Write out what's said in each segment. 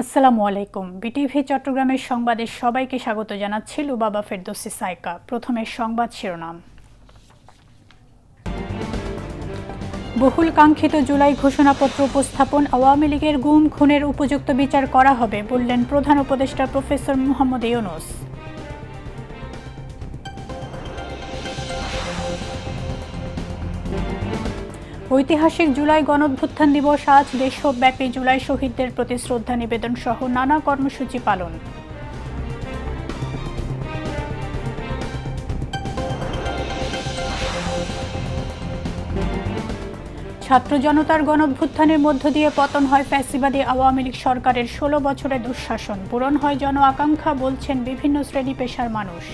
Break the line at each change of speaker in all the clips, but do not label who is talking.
আসসালামু আলাইকুম। বিটিভি চট্টগ্রামের সংবাদে সবাইকে স্বাগত জানাচ্ছি লুবাবা ফেরদৌসী সাইকা। প্রথমে সংবাদ শিরোনাম। বহুল কাঙ্ক্ষিত জুলাই ঘোষণাপত্র উপস্থাপন, আওয়ামী লীগের গুম খুনের উপযুক্ত বিচার করা হবে বললেন প্রধান উপদেষ্টা প্রফেসর মোহাম্মদ ইউনূস। ঐতিহাসিক জুলাই গণঅভ্যুত্থান দিবস আজ। দেশব্যাপী জুলাই শহীদদের প্রতি শ্রদ্ধা নিবেদন সহ নানা কর্মসূচি পালন। ছাত্র জনতার গণঅভ্যুত্থানের মধ্য দিয়ে পতন হয় ফ্যাসিবাদী আওয়ামী লীগ সরকারের ১৬ বছরের দুঃশাসন। পূরণ হয় জন আকাঙ্ক্ষা বলছেন বিভিন্ন শ্রেণী পেশার মানুষ।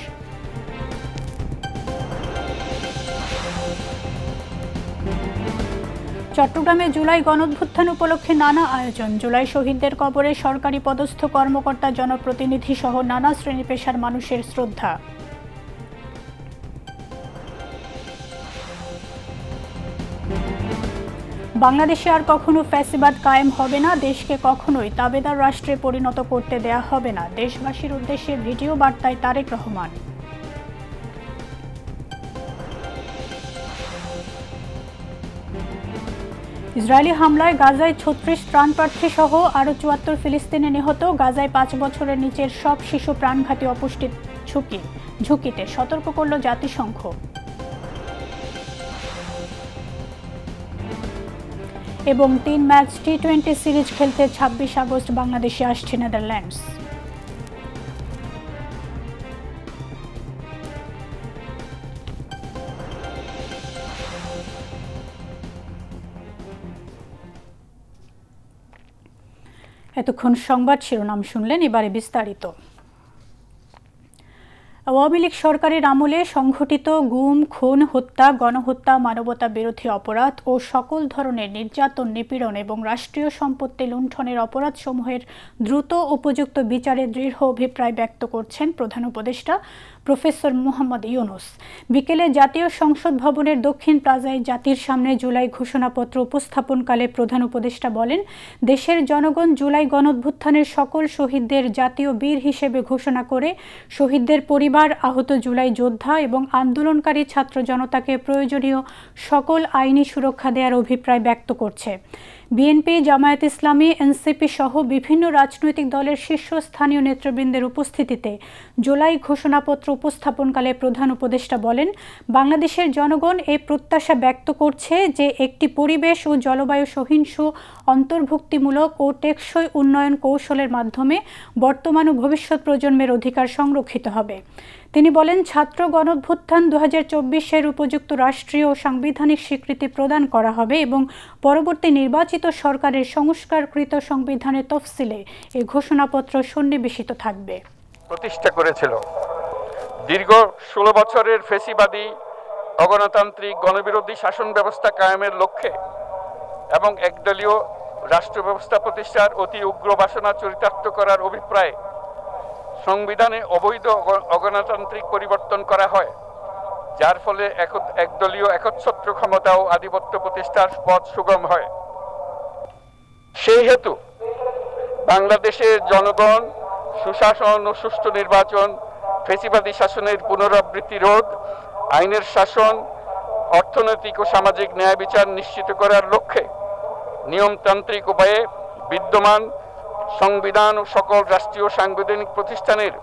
চট্টগ্রামে জুলাই গণঅভ্যুত্থান উপলক্ষে নানা আয়োজন। জুলাই শহীদদের কবরে সরকারি পদস্থ কর্মকর্তা, জনপ্রতিনিধি সহ নানা শ্রেণী পেশার মানুষের শ্রদ্ধা। বাংলাদেশে আর কখনো ফ্যাসিবাদ কায়েম হবে না। দেশকে কখনোই তাবেদার রাষ্ট্রে পরিণত করতে দেয়া হবে না। দেশবাসীর উদ্দেশ্যে ভিডিও বার্তায় তারেক রহমান। ইসরায়েলি হামলায় গাজায় ৩৬ ত্রাণপ্রার্থী সহ আরও ৭৪ ফিলিস্তিনি নিহত। গাজায় ৫ বছরের নিচের সব শিশু প্রাণঘাতী অপুষ্টির ঝুঁকিতে, সতর্ক করল জাতিসংঘ। এবং ৩ ম্যাচ টি-20 সিরিজ খেলতে ২৬ আগস্ট বাংলাদেশে আসছে নেদারল্যান্ডস। এতক্ষণ সংবাদ শিরোনাম শুনলেন, এবারে বিস্তারিত। আওয়ামী লীগ সরকারের আমলে সংঘটিত গুম, খুন, হত্যা, গণহত্যা, মানবতা বিরোধী অপরাধ ও সকল ধরনের নির্যাতন, নিপীড়ন এবং রাষ্ট্রীয় সম্পত্তি লুণ্ঠনের অপরাধসমূহের দ্রুত উপযুক্ত বিচারে দৃঢ় অভিপ্রায় ব্যক্ত করছেন প্রধান উপদেষ্টা প্রফেসর মোহাম্মদ ইউনূস। বিকেলে জাতীয় সংসদ ভবনের দক্ষিণ প্লাজায় জাতির সামনে জুলাই ঘোষণাপত্র উপস্থাপনকালে প্রধান উপদেষ্টা বলেন, দেশের জনগণ জুলাই গণঅভ্যুত্থানের সকল শহীদদের জাতীয় বীর হিসেবে ঘোষণা করে শহীদদের পরিবার, আহত জুলাই যোদ্ধা এবং আন্দোলনকারী ছাত্র জনতাকে প্রয়োজনীয় সকল আইনি সুরক্ষা দেওয়ার অভিপ্রায় ব্যক্ত করছে। বিএনপি, জামায়াত ইসলামী, এনসিপি সহ বিভিন্ন রাজনৈতিক দলের শীর্ষস্থানীয় নেতৃবৃন্দের উপস্থিতিতে জুলাই ঘোষণাপত্র উপস্থাপনকালে প্রধান উপদেষ্টা বলেন, বাংলাদেশের জনগণ এই প্রত্যাশা ব্যক্ত করছে যে একটি পরিবেশ ও জলবায়ু সহিংস, অন্তর্ভুক্তিমূলক ও টেকসই উন্নয়ন কৌশলের মাধ্যমে বর্তমান ও ভবিষ্যৎ প্রজন্মের অধিকার সংরক্ষিত হবে। তিনি বলেন, ছাত্র গণঅভ্যুত্থান ২০২৪-এর উপযুক্ত রাষ্ট্রীয় ও সাংবিধানিক স্বীকৃতি প্রদান করা হবে এবং পরবর্তী নির্বাচিত সরকারের সংস্কারকৃত সংবিধানের তফসিলে এই ঘোষণাপত্র সন্নিবেশিত থাকবে।
প্রতিষ্ঠা করেছিল দীর্ঘ ১৬ বছরের ফ্যাসিবাদী অগণতান্ত্রিক গণবিরোধী শাসন ব্যবস্থা কায়েমের লক্ষ্যে এবং একদলীয় রাষ্ট্র ব্যবস্থা প্রতিষ্ঠার অতি উগ্র বাসনা চরিতার্থ করার অভিপ্রায়ে সংবিধানে অবৈধ অগণতান্ত্রিক পরিবর্তন করা হয়, যার ফলে একদলীয় একচ্ছত্র ক্ষমতা ও আধিপত্য প্রতিষ্ঠার পথ সুগম হয়। সেই হেতু বাংলাদেশের জনগণ সুশাসন ও সুষ্ঠু নির্বাচন, ফ্যাসিবাদী শাসনের পুনরাবৃত্তি রোধ, আইনের শাসন, অর্থনৈতিক ও সামাজিক ন্যায় বিচার নিশ্চিত করার লক্ষ্যে নিয়মতান্ত্রিক উপায়ে বিদ্যমান সংবিধান ও সকল রাষ্ট্রীয় সাংবিধানিক প্রতিষ্ঠানের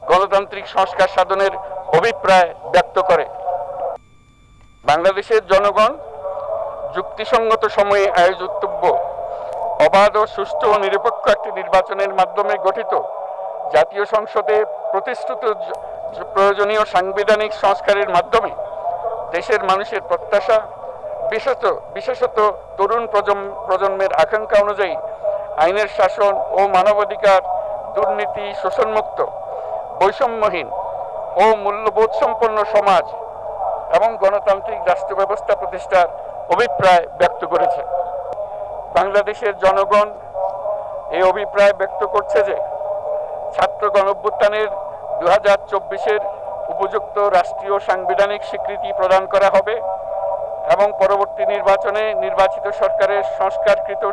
গণতান্ত্রিক সংস্কার সাধনের অভিপ্রায় ব্যক্ত করে। বাংলাদেশের জনগণ যুক্তিসঙ্গত সময়ে আয়োজিতব্য অবাধ ও সুষ্ঠু ও নিরপেক্ষ একটি নির্বাচনের মাধ্যমে গঠিত জাতীয় সংসদে প্রতিশ্রুত প্রয়োজনীয় সাংবিধানিক সংস্কারের মাধ্যমে দেশের মানুষের প্রত্যাশা, বিশেষত তরুণ প্রজন্মের আকাঙ্ক্ষা অনুযায়ী আইনের শাসন ও মানবাধিকার, দুর্নীতি, শোষণমুক্ত, বৈষম্যহীন ও মূল্যবোধ সম্পন্ন সমাজ এবং গণতান্ত্রিক রাষ্ট্র ব্যবস্থা প্রতিষ্ঠার অভিপ্রায় ব্যক্ত করেছে। বাংলাদেশের জনগণ এই অভিপ্রায় ব্যক্ত করছে যে ছাত্র গণঅভ্যুত্থানের ২০২৪-এর উপযুক্ত রাষ্ট্রীয় সাংবিধানিক স্বীকৃতি প্রদান করা হবে এবং পরবর্তী নির্বাচনে নির্বাচিত সরকারের সংস্কারকৃত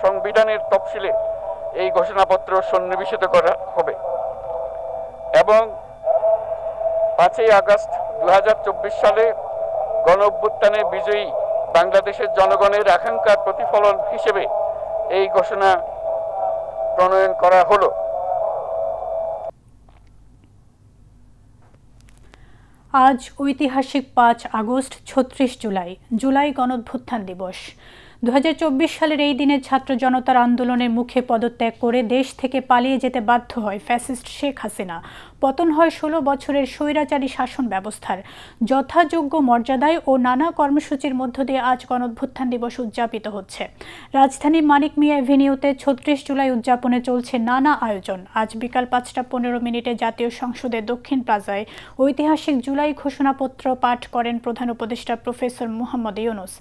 সংবিধানের তফসিলে এই ঘোষণাপত্র সন্নিবেশিত করা হবে এবং 5ই আগস্ট 2024 সালে গণঅভ্যুত্থানে বিজয়ী বাংলাদেশের জনগণের আকাঙ্ক্ষার প্রতিফলন হিসেবে এই ঘোষণা প্রণয়ন করা হলো।
আজ ঐতিহাসিক 5 আগস্ট 36 জুলাই গণঅভ্যুত্থান দিবস। 2024 সালের এই দিনে ছাত্র জনতার আন্দোলনের মুখে পদত্যাগ করে দেশ থেকে পালিয়ে যেতে বাধ্য হয় ফ্যাসিস্ট শেখ হাসিনা। পতন হয় 16 বছরের স্বৈরাচারী শাসন ব্যবস্থার। যথাযোগ্য মর্যাদায় ও নানা কর্মসূচির মধ্য দিয়ে আজ গণঅভ্যুত্থান দিবস উদযাপিত হচ্ছে। রাজধানীর মানিক মিয়া এভিনিউতে 36 জুলাই উদযাপনে চলছে নানা আয়োজন। আজ বিকাল 5টা 15 মিনিটে জাতীয় সংসদের দক্ষিণ প্লাজায় ঐতিহাসিক জুলাই ঘোষণাপত্র পাঠ করেন প্রধান উপদেষ্টা প্রফেসর মোহাম্মদ ইউনূস।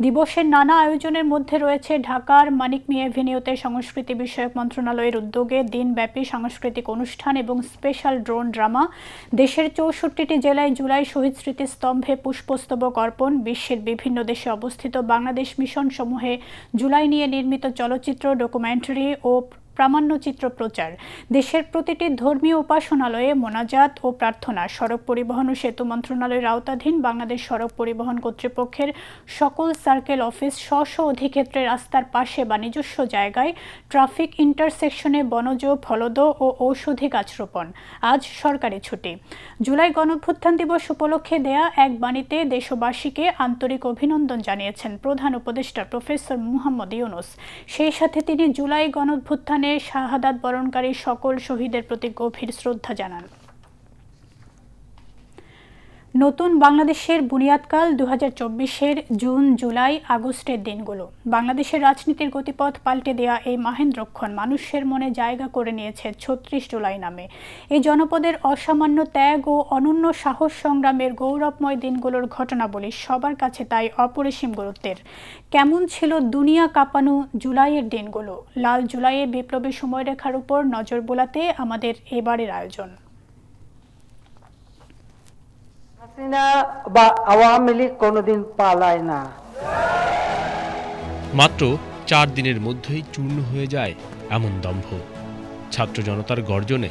দিবসের নানা আয়োজনের মধ্যে রয়েছে ঢাকার মানিক মিয়া এভিনিউতে সংস্কৃতি বিষয়ক মন্ত্রণালয়ের উদ্যোগে দিনব্যাপী সাংস্কৃতিক অনুষ্ঠান এবং স্পেশাল ড্রোন ড্রামা, দেশের 64টি জেলায় জুলাই শহীদ স্মৃতিস্তম্ভে পুষ্পস্তবক অর্পণ, বিশ্বের বিভিন্ন দেশে অবস্থিত বাংলাদেশ মিশন সমূহে জুলাই নিয়ে নির্মিত চলচ্চিত্র, ডকুমেন্টারি ও প্রামাণ্যচিত্র প্রচার, দেশের প্রতিটি ধর্মীয় উপাসনালয়ে মোনাজাত ও প্রার্থনা, সড়ক পরিবহন ও সেতু মন্ত্রণালয়ের আওতাধীন বাংলাদেশ সড়ক পরিবহন কর্তৃপক্ষের সকল সার্কেল অফিস স্ব অধিক্ষেত্রে রাস্তার পাশে বা নিজস্ব জায়গায় ট্রাফিক ইন্টারসেকশনে বনজ, ফলদ ও ঔষধি গাছ রোপণ। আজ সরকারি ছুটি। জুলাই গণঅভ্যুত্থান দিবস উপলক্ষে দেয়া এক বাণীতে দেশবাসীকে আন্তরিক অভিনন্দন জানিয়েছেন প্রধান উপদেষ্টা প্রফেসর মোহাম্মদ ইউনূস। সেই সাথে তিনি জুলাই গণঅভ্যুত্থানে শাহাদাত বরণকারী সকল শহীদের প্রতি গভীর শ্রদ্ধা জানান। নতুন বাংলাদেশের বুনিয়াদকাল 2024-এর জুন, জুলাই, আগস্টের দিনগুলো। বাংলাদেশের রাজনীতির গতিপথ পাল্টে দেয়া এই মাহেন্দ্রক্ষণ মানুষের মনে জায়গা করে নিয়েছে 36 জুলাই নামে। এই জনপদের অসামান্য ত্যাগ ও অনন্য সাহস সংগ্রামের গৌরবময় দিনগুলোর ঘটনাবলী সবার কাছে তাই অপরিসীম গুরুত্বের। কেমন ছিল দুনিয়া কাঁপানো জুলাইয়ের দিনগুলো? লাল জুলাইয়ে বিপ্লবী সময়রেখার উপর নজর বোলাতে আমাদের এবারের আয়োজন।
হাসিনা বা আওয়ামী লীগ কোনোদিন পালায় না।
মাত্র 4 দিনের মধ্যেই চূর্ণ হয়ে যায় এমন দম্ভ। ছাত্র জনতার গর্জনে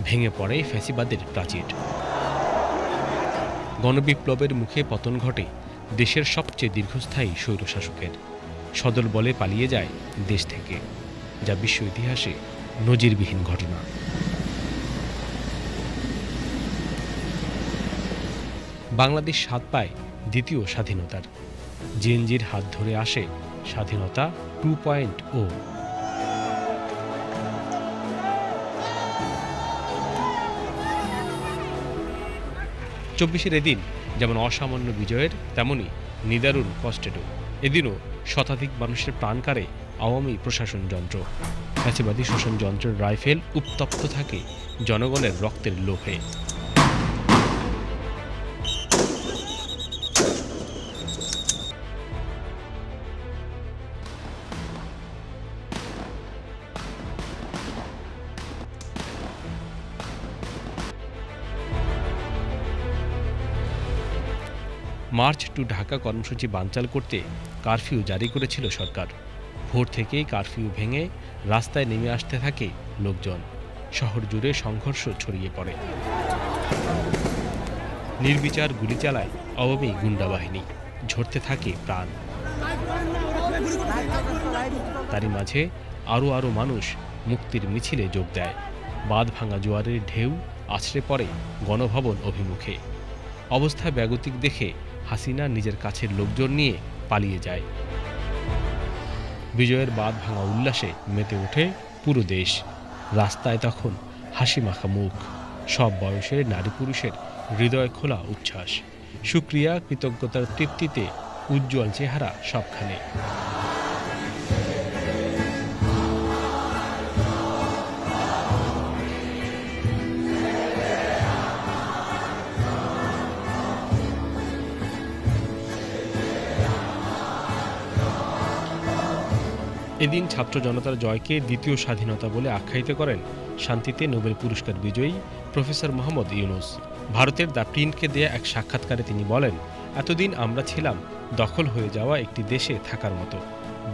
ভেঙে পড়ে ফ্যাসিবাদের প্রাচীর। গণবিপ্লবের মুখে পতন ঘটে দেশের সবচেয়ে দীর্ঘস্থায়ী স্বৈরশাসকের। সদল বলে পালিয়ে যায় দেশ থেকে, যা বিশ্ব ইতিহাসে নজিরবিহীন ঘটনা। বাংলাদেশ স্বাদ পায় দ্বিতীয় স্বাধীনতার। জেএনজির হাত ধরে আসে স্বাধীনতা 2.0। 24-এর এদিন যেমন অসামান্য বিজয়ের, তেমনি নিদারুণ কষ্টেরও। এদিনও শতাধিক মানুষের প্রাণ কাড়ে আওয়ামী প্রশাসন যন্ত্র। ফ্যাসিবাদী শোষণ যন্ত্রের রাইফেল উত্তপ্ত থাকে জনগণের রক্তের লোভে। মার্চ টু ঢাকা কর্মসূচি বানচাল করতে কারফিউ জারি করেছিল সরকার। ভোর থেকেই কারফিউ ভেঙে রাস্তায় নেমে আসতে থাকে লোকজন। শহর জুড়ে সংঘর্ষ ছড়িয়ে পড়ে। নির্বিচার গুলি চালায় আওয়ামী গুন্ডা বাহিনী। ঝরতে থাকে প্রাণ। তারই মাঝে আরও মানুষ মুক্তির মিছিলে যোগ দেয়। বাঁধ ভাঙা জোয়ারের ঢেউ আছড়ে পড়ে গণভবন অভিমুখে। অবস্থা ব্যাগতিক দেখে হাসিনা নিজের কাছের লোকজন নিয়ে পালিয়ে যায়। বিজয়ের বাঁধ ভাঙা উল্লাসে মেতে ওঠে পুরো দেশ। রাস্তায় তখন হাসি মাখা মুখ, সব বয়সের নারী পুরুষের হৃদয় খোলা উচ্ছ্বাস। শুকরিয়া, কৃতজ্ঞতার তৃপ্তিতে উজ্জ্বল চেহারা সবখানে। এদিন ছাত্র জনতার জয়কে দ্বিতীয় স্বাধীনতা বলে আখ্যায়িত করেন শান্তিতে নোবেল পুরস্কার বিজয়ী প্রফেসর মোহাম্মদ ইউনূস। ভারতের দ্য প্রিন্টকে দেয়া এক সাক্ষাৎকারে তিনি বলেন, এতদিন আমরা ছিলাম দখল হয়ে যাওয়া একটি দেশে থাকার মতো।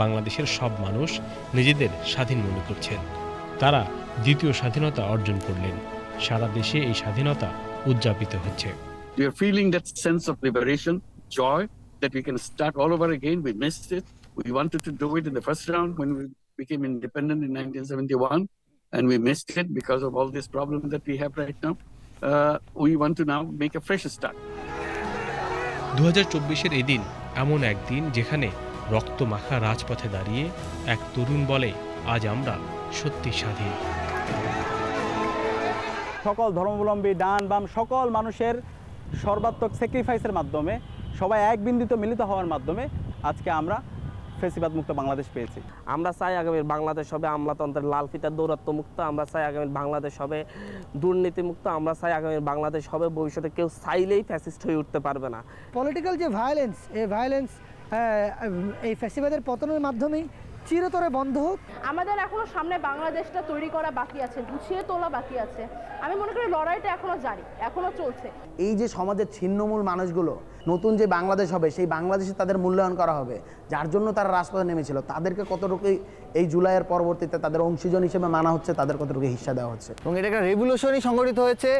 বাংলাদেশের সব মানুষ নিজেদের স্বাধীন মনে করছেন। তারা দ্বিতীয় স্বাধীনতা অর্জন করলেন। সারা দেশে এই স্বাধীনতা উদযাপিত হচ্ছে।
We are feeling that sense of liberation, joy that we can start all over again. We missed it. We wanted to do it in the first round when we became independent in 1971, and we missed it because of all this problem that we have right now. We want to now make a fresh start.
2024-এর এই দিন এমন একদিন যেখানে রক্তমাখা রাজপথে দাঁড়িয়ে এক তরুণ বলে, আজ আমরা সত্যি স্বাধীন।
সকল ধর্মাবলম্বী, ডান বাম সকল মানুষের সর্বাত্মক স্যাক্রিফাইসের মাধ্যমে, সবাই এক বিন্দুতে মিলিত হওয়ার মাধ্যমে আজকে আমরা ফ্যাসিবাদ মুক্ত বাংলাদেশ পেয়েছি।
আমরা চাই আগামীর বাংলাদেশ হবে আমলাতন্ত্রের লাল ফিতার দৌরাত্ম মুক্ত। আমরা চাই আগামীর বাংলাদেশ হবে দুর্নীতি মুক্ত। আমরা চাই আগামীর বাংলাদেশ হবে ভবিষ্যতে কেউ চাইলেই ফ্যাসিস্ট হয়ে উঠতে পারবে না।
পলিটিক্যাল যে ভায়োলেন্স, এই ভায়োলেন্স এই ফ্যাসিবাদের পতনের মাধ্যমেই চিরতরে বন্ধ হোক।
আমাদের এখনো সামনে বাংলাদেশটা তৈরি করা বাকি আছে, গুছিয়ে তোলা বাকি আছে। আমি মনে করি লড়াইটা এখনো জারি, এখনো চলছে।
এই যে সমাজের ছিন্নমূল মানুষগুলো, নতুন যে বাংলাদেশ হবে সেই বাংলাদেশে তাদের মূল্যায়ন করা হবে, যার জন্য তারা রাজপথে নেমেছিল, তাদেরকে কতটুকু এই জুলাইয়ের পরবর্তীতে তাদের অংশীজন হিসেবে মানা হচ্ছে, তাদের কতটুকু হিস্সা দেওয়া হচ্ছে।
এবং এটা একটা রেভলিউশনই সংগঠিত হয়েছে,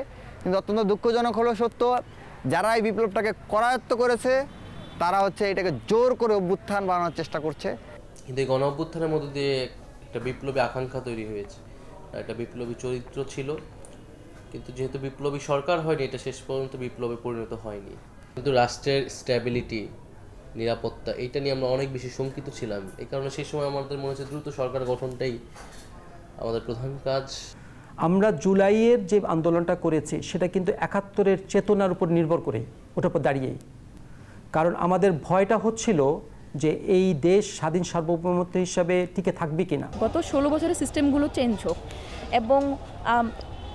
কিন্তু অত্যন্ত দুঃখজনক হলো সত্য, যারা এই বিপ্লবটাকে করায়ত্ত করেছে তারা হচ্ছে এটাকে জোর করে অভ্যুত্থান বানানোর চেষ্টা করছে।
কিন্তু এই গণ অভ্যুত্থানের মধ্য দিয়ে একটা বিপ্লবী আকাঙ্ক্ষা তৈরি হয়েছে, একটা বিপ্লবী চরিত্র ছিল, কিন্তু যেহেতু বিপ্লবী সরকার হয়নি, এটা শেষ পর্যন্ত বিপ্লবে পরিণত হয়নি। কিন্তু রাষ্ট্রের স্ট্যাবিলিটি, নিরাপত্তা, এইটা নিয়ে আমরা অনেক বেশি শঙ্কিত ছিলাম। এই কারণে সেই সময় আমাদের মনে হচ্ছে দ্রুত সরকার গঠনটাই আমাদের প্রধান কাজ।
আমরা জুলাইয়ের যে আন্দোলনটা করেছি সেটা কিন্তু ৭১-এর চেতনার উপর নির্ভর করে, ওটার উপর দাঁড়িয়েই। কারণ আমাদের ভয়টা হচ্ছিল যে এই দেশ স্বাধীন সার্বভৌমত্ব হিসাবে টিকে থাকবে কিনা।
গত ১৬ বছরের সিস্টেমগুলো চেঞ্জ হোক, এবং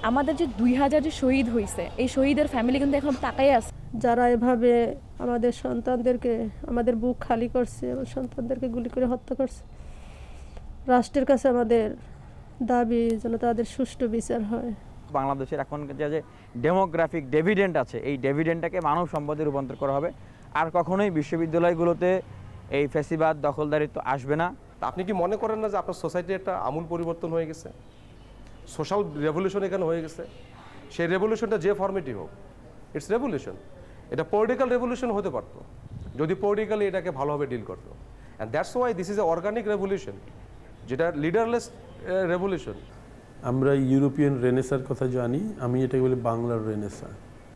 আমাদের যে ২০০০ যে শহীদ হয়েছে, এই শহীদের ফ্যামিলি কিন্তু এখন তাকাই আছে।
যারা এভাবে আমাদের সন্তানদেরকে, আমাদের বুক খালি করছে, আমার সন্তানদেরকে গুলি করে হত্যা করছে, রাষ্ট্রের কাছে আমাদের দাবি যেন তাদের সুষ্ঠু বিচার হয়।
বাংলাদেশের এখন যে ডেমোগ্রাফিক ডেভিডেন্ট আছে, এই ডেভিডেন্টটাকে মানব সম্পদে রূপান্তর করা হবে। আর কখনোই বিশ্ববিদ্যালয়গুলোতে এই ফ্যাসিবাদ দখলদারিত্ব আসবে না।
আপনি কি মনে করেন না যে আপনার সোসাইটির একটা আমূল পরিবর্তন হয়ে গেছে, সোশ্যাল রেভলিউশন এখানে হয়ে গেছে? সেই রেভলিউশনটা যে ফর্মেটই হোক, ইটস রেভলিউশন। এটা পলিটিক্যাল রেভলিউশন হতে পারতো যদি পলিটিক্যালি এটাকে ভালোভাবে ডিল করতো। And that's why this is a organic revolution, যেটা লিডারলেস রেভলিউশন।
আমরা ইউরোপিয়ান রেনেসার কথা জানি, আমি এটাকে বলি বাংলার রেনেসা।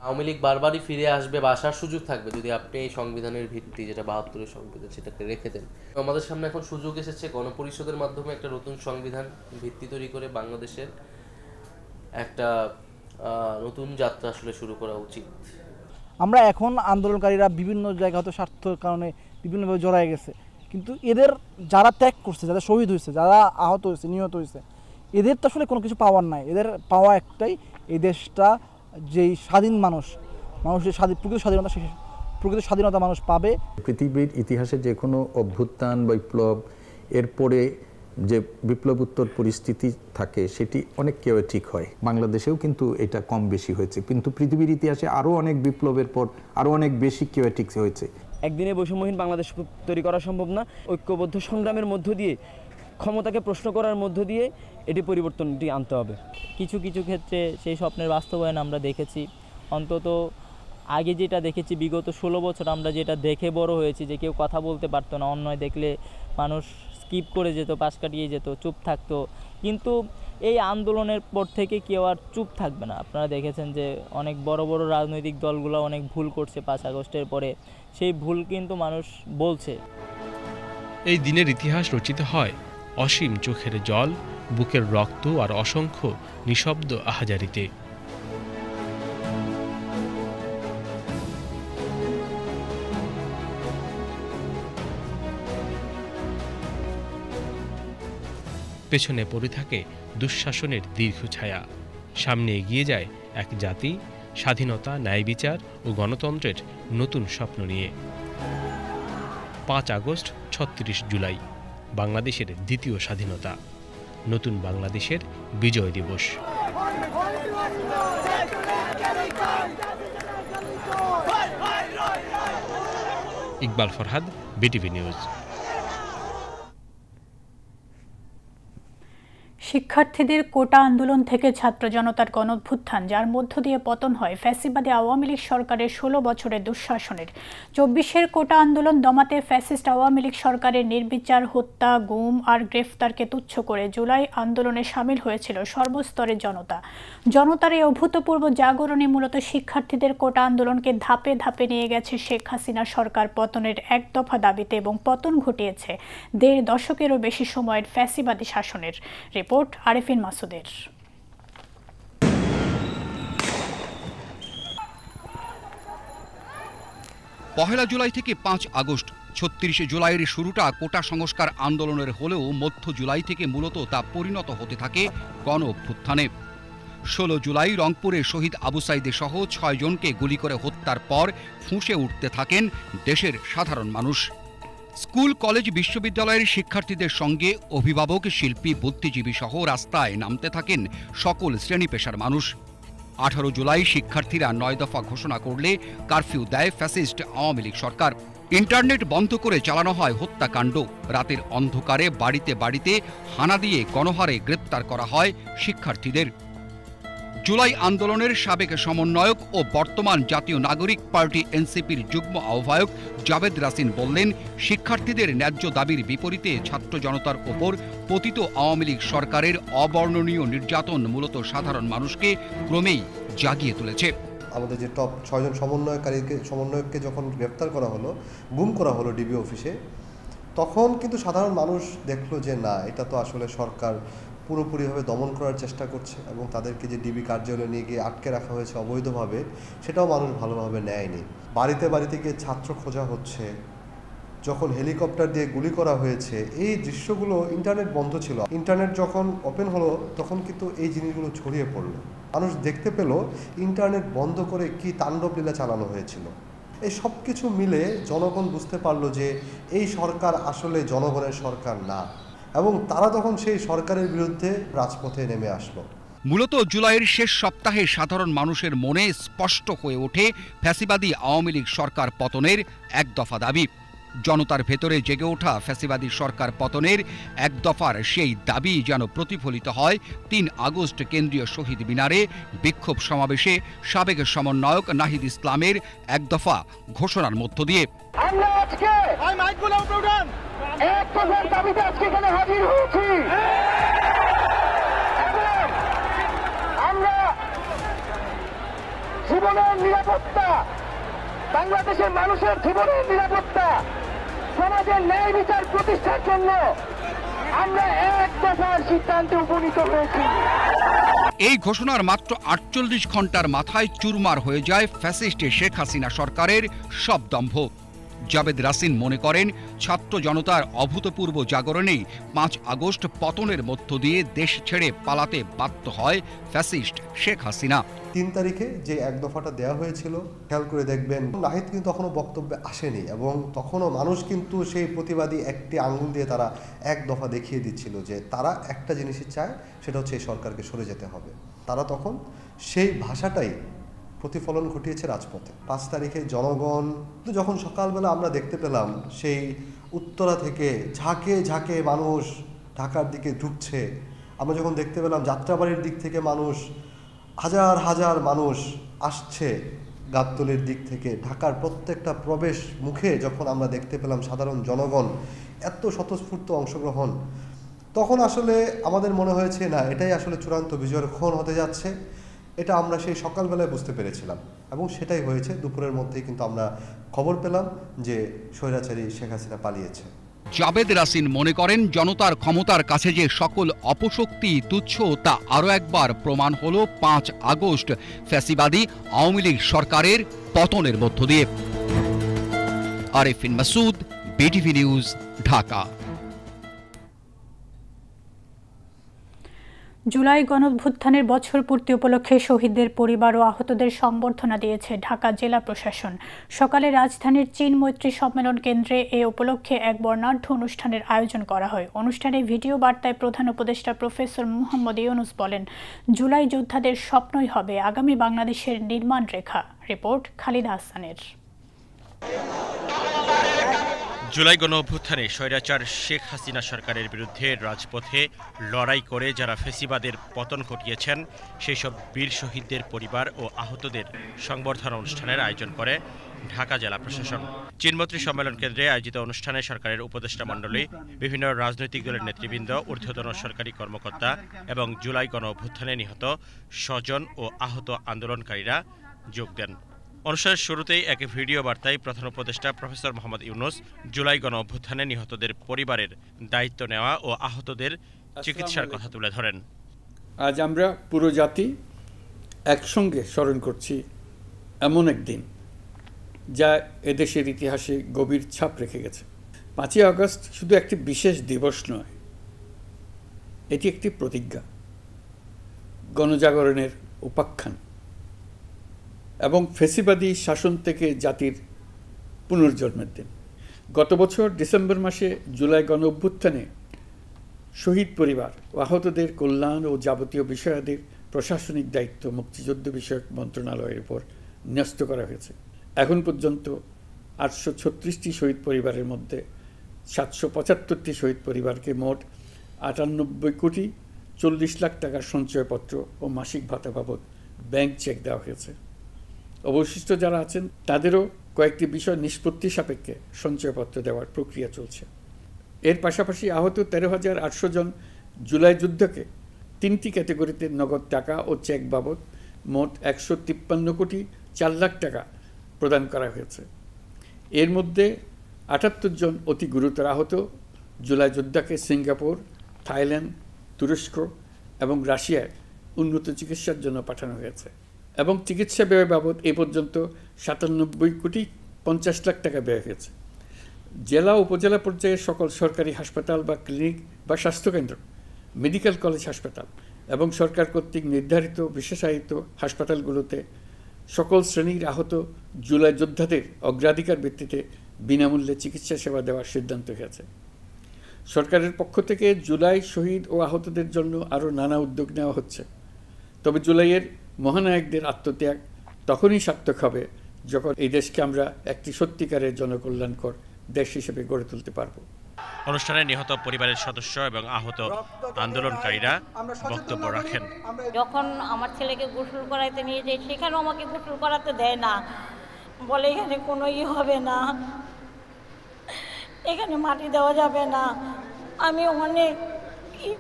আওয়ামী লীগ বারবারই ফিরে আসবে বা আসার সুযোগ থাকবে যদি আপনি এই সংবিধানের ভিত্তি, যেটা ৭২-এর সংবিধান, সেটাকে রেখে দেন। আমাদের সামনে এখন সুযোগ এসেছে গণপরিষদের মাধ্যমে একটা নতুন সংবিধান ভিত্তি তৈরি করে বাংলাদেশের একটা নতুন যাত্রা আসলে শুরু করা উচিত।
আমরা এখন আন্দোলনকারীরা বিভিন্ন জায়গা হয়তো স্বার্থের কারণে বিভিন্নভাবে জড়ায় গেছে, কিন্তু এদের যারা ত্যাগ করছে, যারা শহীদ হয়েছে, যারা আহত হয়েছে, নিহত হয়েছে, এদের তো আসলে কোনো কিছু পাওয়ার নাই। এদের পাওয়া একটাই, এই দেশটা যেই স্বাধীন মানুষের প্রকৃত স্বাধীনতা মানুষ পাবে।
পৃথিবীর ইতিহাসে যে কোনো অভ্যুত্থান, বিপ্লব, এরপরে যে বিপ্লবোত্তর পরিস্থিতি থাকে সেটি অনেক কেওয়েটিক হয়। বাংলাদেশেও কিন্তু এটা কম বেশি হয়েছে, কিন্তু পৃথিবীর ইতিহাসে আরও অনেক বিপ্লবের পর আরও অনেক বেশি কেওয়েটিক হয়েছে।
একদিনে বৈষম্যহীন বাংলাদেশ তৈরি করা সম্ভব না। ঐক্যবদ্ধ সংগ্রামের মধ্য দিয়ে, ক্ষমতাকে প্রশ্ন করার মধ্য দিয়ে এটি পরিবর্তনটি আনতে হবে।
কিছু কিছু ক্ষেত্রে সেই স্বপ্নের বাস্তবায়ন আমরা দেখেছি। অন্তত আগে যেটা দেখেছি, বিগত ১৬ বছর আমরা যেটা দেখে বড় হয়েছি, যে কেউ কথা বলতে পারতো না, অন্যায় দেখলে মানুষ স্কিপ করে যেত, পাশ কাটিয়ে যেত, চুপ থাকতো। কিন্তু এই আন্দোলনের পর থেকে কেউ আর চুপ থাকবে না। আপনারা দেখেছেন যে অনেক বড় বড় রাজনৈতিক দলগুলো অনেক ভুল করছে ৫ আগস্টের পরে, সেই ভুল কিন্তু মানুষ বলছে।
এই দিনের ইতিহাস রচিত হয় অসীম চোখের জল, বুকের রক্ত আর অসংখ্য নিঃশব্দ আহাজারিতে। পেছনে পড়ে থাকে দুঃশাসনের দীর্ঘ ছায়া, সামনে এগিয়ে যায় এক জাতি স্বাধীনতা, ন্যায় বিচার ও গণতন্ত্রের নতুন স্বপ্ন নিয়ে। ৫ আগস্ট, ৩৬ জুলাই, বাংলাদেশের দ্বিতীয় স্বাধীনতা, নতুন বাংলাদেশের বিজয় দিবস। Iqbal Farhad, BTV news.
শিক্ষার্থীদের কোটা আন্দোলন থেকে ছাত্র জনতার গণঅভ্যুত্থান, যার মধ্য দিয়ে পতন হয় ফ্যাসিবাদী আওয়ামী লীগ সরকারের ১৬ বছরের দুঃশাসনের। ২৪-এর কোটা আন্দোলন দমাতে ফ্যাসিস্ট আওয়ামী লীগ সরকারের নির্বিচার হত্যা, গুম আর গ্রেফতারকে তুচ্ছ করে জুলাই আন্দোলনে সামিল হয়েছিল সর্বস্তরের জনতা। জনতার এই অভূতপূর্ব জাগরণে মূলত শিক্ষার্থীদের কোটা আন্দোলনকে ধাপে ধাপে নিয়ে গেছে শেখ হাসিনা সরকার পতনের এক দফা দাবিতে এবং পতন ঘটিয়েছে ১.৫ দশকেরও বেশি সময়ের ফ্যাসিবাদী শাসনের। রিপোর্ট আরেফিন মাসুদের।
পহেলা জুলাই থেকে ৫ আগস্ট ৩৬ জুলাইয়ের শুরুটা কোটা সংস্কার আন্দোলনের হলেও মধ্য জুলাই থেকে মূলত তা পরিণত হতে থাকে গণ অভ্যুত্থানে। ১৬ জুলাই রংপুরে শহীদ আবু সাইদে সহ ৬ জনকে গুলি করে হত্যার পর ফুঁসে উঠতে থাকেন দেশের সাধারণ মানুষ। স্কুল, কলেজ, বিশ্ববিদ্যালয়ের শিক্ষার্থীদের সঙ্গে অভিভাবক, শিল্পী, বুদ্ধিজীবী সহ রাস্তায় নামতে থাকেন সকল শ্রেণী পেশার মানুষ। ১৮ জুলাই শিক্ষার্থীরা ৯ দফা ঘোষণা করলে কারফিউ দেয় ফ্যাসিস্ট আওয়ামী লীগ সরকার। ইন্টারনেট বন্ধ করে চালানো হয় হত্যাকাণ্ড। রাতের অন্ধকারে বাড়িতে বাড়িতে হানা দিয়ে গণহারে গ্রেপ্তার করা হয় শিক্ষার্থীদের। জুলাই আন্দোলনের সাবেক সমন্বয়ক ও বর্তমান জাতীয় নাগরিক পার্টি এনসিপির যুগ্ম আহ্বায়ক জাবেদ রাসিন বললেন, শিক্ষার্থীদের ন্যায্য দাবির বিপরীতে ছাত্র জনতার ওপর পতিত আওয়ামী লীগ সরকারের অবর্ণনীয় নির্যাতন মূলত সাধারণ মানুষকে ক্রমেই জাগিয়ে তুলেছে।
আমাদের যে টপ ৬ জন সমন্বয়ককে যখন গ্রেপ্তার করা হলো, গুম করা হলো ডিবি অফিসে, তখন কিন্তু সাধারণ মানুষ দেখলো যে না, এটা তো আসলে সরকার পুরোপুরিভাবে দমন করার চেষ্টা করছে এবং তাদেরকে যে ডিবি কার্যালয়ে নিয়ে গিয়ে আটকে রাখা হয়েছে অবৈধভাবে, সেটাও মানুষ ভালোভাবে নেয়নি। বাড়িতে বাড়িতে গিয়ে ছাত্র খোঁজা হচ্ছে, যখন হেলিকপ্টার দিয়ে গুলি করা হয়েছে, এই দৃশ্যগুলো, ইন্টারনেট বন্ধ ছিল, ইন্টারনেট যখন ওপেন হলো তখন কিন্তু এই জিনিসগুলো ছড়িয়ে পড়লো। মানুষ দেখতে পেল ইন্টারনেট বন্ধ করে কি তাণ্ডব লীলা চালানো হয়েছিল। এই সব কিছু মিলে জনগণ বুঝতে পারলো যে এই সরকার আসলে জনগণের সরকার না, এবং তারা তখন সেই সরকারের বিরুদ্ধে রাজপথে নেমে আসলো।
মূলত জুলাইয়ের শেষ সপ্তাহে সাধারণ মানুষের মনে স্পষ্ট হয়ে ওঠে ফ্যাসিবাদী আওয়ামী লীগ সরকার পতনের এক দফা দাবি। জনতার ভেতরে জেগে ওঠা ফ্যাসিবাদী সরকার পতনের এক দফার সেই দাবি যেন প্রতিফলিত হয় ৩ আগস্ট কেন্দ্রীয় শহীদ মিনারে বিক্ষোভ সমাবেশে সাবেক সমন্বয়ক নাহিদ ইসলামের এক দফা ঘোষণার মধ্য দিয়ে।
আমরা আজকে এক দফার দাবিতে আজকে এখানে হাজির হয়েছি। আমরা জীবনের নিরাপত্তা, বাংলাদেশের মানুষের জীবনের নিরাপত্তা, সমাজের ন্যায় বিচার প্রতিষ্ঠার জন্য আমরা এক দফার সিদ্ধান্তে উপনীত হয়েছি।
এই ঘোষণার মাত্র ৪৮ ঘন্টার মাথায় চুরমার হয়ে যায় ফ্যাসিস্ট শেখ হাসিনা সরকারের সব দম্ভ। জাবেদ রাসিন মনে করেন, ছাত্র জনতার অভূতপূর্ব জাগরণেই ৫ আগস্ট পতনের মধ্য দিয়ে দেশ ছেড়ে পালাতে বাধ্য হয় ফ্যাসিস্ট শেখ হাসিনা।
৩ তারিখে যে এক দফাটা দেওয়া হয়েছিল, খেয়াল করে দেখবেন নাহিদ কিন্তু তখনও বক্তব্যে আসেনি, এবং তখনও মানুষ কিন্তু সেই প্রতিবাদী একটি আঙ্গুল দিয়ে তারা এক দফা দেখিয়ে দিচ্ছিল যে তারা একটা জিনিসই চায়, সেটা হচ্ছে এই সরকারকে সরে যেতে হবে। তারা তখন সেই ভাষাটাই প্রতিফলন ঘটিয়েছে রাজপথে। ৫ তারিখে জনগণ যখন সকালবেলা আমরা দেখতে পেলাম সেই উত্তরা থেকে ঝাঁকে ঝাঁকে মানুষ ঢাকার দিকে ঢুকছে, আমরা যখন দেখতে পেলাম যাত্রাবাড়ির দিক থেকে মানুষ, হাজার হাজার মানুষ আসছে গাবতলীর দিক থেকে, ঢাকার প্রত্যেকটা প্রবেশ মুখে যখন আমরা দেখতে পেলাম সাধারণ জনগণ এত স্বতঃস্ফূর্ত অংশগ্রহণ, তখন আসলে আমাদের মনে হয়েছে না, এটাই আসলে চূড়ান্ত বিজয়ের ক্ষণ হতে যাচ্ছে। এটা আমরা সেই সকালবেলায় বুঝতে পেরেছিলাম, এবং সেটাই হয়েছে। দুপুরের মধ্যেই কিন্তু আমরা খবর পেলাম যে স্বৈরাচারী শেখ হাসিনা পালিয়েছে।
জাবেদ রাসিন মনে করেন, জনতার ক্ষমতার কাছে যে সকল অপশক্তি তুচ্ছ তা আরও একবার প্রমাণ হল ৫ আগস্ট ফ্যাসিবাদী আওয়ামী লীগ সরকারের পতনের মধ্য দিয়ে। Arefin Masud, BTV news, Dhaka.
July গণঅভ্যুত্থানের বছর পূর্তি উপলক্ষে শহীদদের পরিবার ও আহতদের সংবর্ধনা দিয়েছে ঢাকা জেলা প্রশাসন। সকালে রাজধানীর চীন মৈত্রী সম্মেলন কেন্দ্রে এ উপলক্ষে এক বর্ণাঢ্য অনুষ্ঠানের আয়োজন করা হয়। অনুষ্ঠানে ভিডিও বার্তায় প্রধান উপদেষ্টা প্রফেসর মোহাম্মদ ইউনুস বলেন, জুলাই যোদ্ধাদের স্বপ্নই হবে আগামী বাংলাদেশের নির্মাণ রেখা। রিপোর্ট খালিদা হাসানের।
জুলাই গণ অভ্যুত্থানে স্বৈরাচার শেখ হাসিনা সরকারের বিরুদ্ধে রাজপথে লড়াই করে যারা ফেসিবাদের পতন ঘটিয়েছেন সেই সব বীর শহীদদের পরিবার ও আহতদের সংবর্ধনা অনুষ্ঠানের আয়োজন করে ঢাকা জেলা প্রশাসন। চীনমৈত্রী সম্মেলন কেন্দ্রে আয়োজিত অনুষ্ঠানে সরকারের উপদেষ্টা মণ্ডলী, বিভিন্ন রাজনৈতিক দলের নেতৃবৃন্দ, ঊর্ধ্বতন সরকারি কর্মকর্তা এবং জুলাই গণ অভ্যুত্থানে নিহত স্বজন ও আহত আন্দোলনকারীরা যোগ দেন। অনুষ্ঠানের শুরুতেই এক ভিডিও বার্তায় প্রধান উপদেষ্টা প্রফেসর মোহাম্মদ ইউনূস জুলাই গণ অভ্যুত্থানে নিহতদের পরিবারের দায়িত্ব নেওয়া ও আহতদের চিকিৎসার কথা তুলে ধরেন।
আজ আমরা পুরো জাতি একসঙ্গে স্মরণ করছি এমন একদিন যা এদেশের ইতিহাসে গভীর ছাপ রেখে গেছে। 5ই আগস্ট শুধু একটি বিশেষ দিবস নয়, এটি একটি প্রতিজ্ঞা, গণজাগরণের উপাখ্যান এবং ফেসিবাদী শাসন থেকে জাতির পুনর্জন্মের দিন। গত বছর ডিসেম্বর মাসে জুলাই গণ অভ্যুত্থানে শহীদ পরিবার ও আহতদের কল্যাণ ও যাবতীয় বিষয়াদির প্রশাসনিক দায়িত্ব মুক্তিযুদ্ধ বিষয়ক মন্ত্রণালয়ের উপর ন্যস্ত করা হয়েছে। এখন পর্যন্ত 836টি শহীদ পরিবারের মধ্যে 775টি শহীদ পরিবারকে মোট 98 কোটি 40 লাখ টাকার সঞ্চয়পত্র ও মাসিক ভাতা বাবদ ব্যাংক চেক দেওয়া হয়েছে। অবশিষ্ট যারা আছেন তাদেরও কয়েকটি বিষয় নিষ্পত্তি সাপেক্ষে সঞ্চয়পত্র দেওয়ার প্রক্রিয়া চলছে। এর পাশাপাশি আহত 13,800 জন জুলাই যুদ্ধকে 3টি ক্যাটাগরিতে নগদ টাকা ও চেক বাবদ মোট 153 কোটি 4 লাখ টাকা প্রদান করা হয়েছে। এর মধ্যে 78 জন অতি গুরুতর আহত জুলাই যোদ্ধাকে সিঙ্গাপুর, থাইল্যান্ড, তুরস্ক এবং রাশিয়ায় উন্নত চিকিৎসার জন্য পাঠানো হয়েছে এবং চিকিৎসা ব্যয় বাবদ এ পর্যন্ত 97 কোটি 50 লাখ টাকা ব্যয় হয়েছে। জেলা উপজেলা পর্যায়ে সকল সরকারি হাসপাতাল বা ক্লিনিক বা স্বাস্থ্যকেন্দ্র, মেডিকেল কলেজ হাসপাতাল এবং সরকার কর্তৃক নির্ধারিত বিশেষায়িত হাসপাতালগুলোতে সকল শ্রেণীর আহত জুলাই যোদ্ধাদের অগ্রাধিকার ভিত্তিতে বিনামূল্যে চিকিৎসা সেবা দেওয়ার সিদ্ধান্ত হয়েছে। সরকারের পক্ষ থেকে জুলাই শহীদ ও আহতদের জন্য আরও নানা উদ্যোগ নেওয়া হচ্ছে। তবে জুলাইয়ের মহানায়কদের আত্মত্যাগ তখনই সার্থক হবে যখন এই দেশকে আমরা একটি সত্যিকারের জনকল্যাণকর দেশ হিসেবে গড়ে তুলতে পারব।
অনুষ্ঠানে নিহত পরিবারের সদস্য এবং আহত আন্দোলনকারীরা বক্তব্য রাখেন।
যখন আমার ছেলেকে গোসল করাইতে নিয়ে যাই সেখানেও আমাকে গোসল করাতে দেয় না, বলে এখানে কোনো হবে না, এখানে মাটি দেওয়া যাবে না। আমি অনেক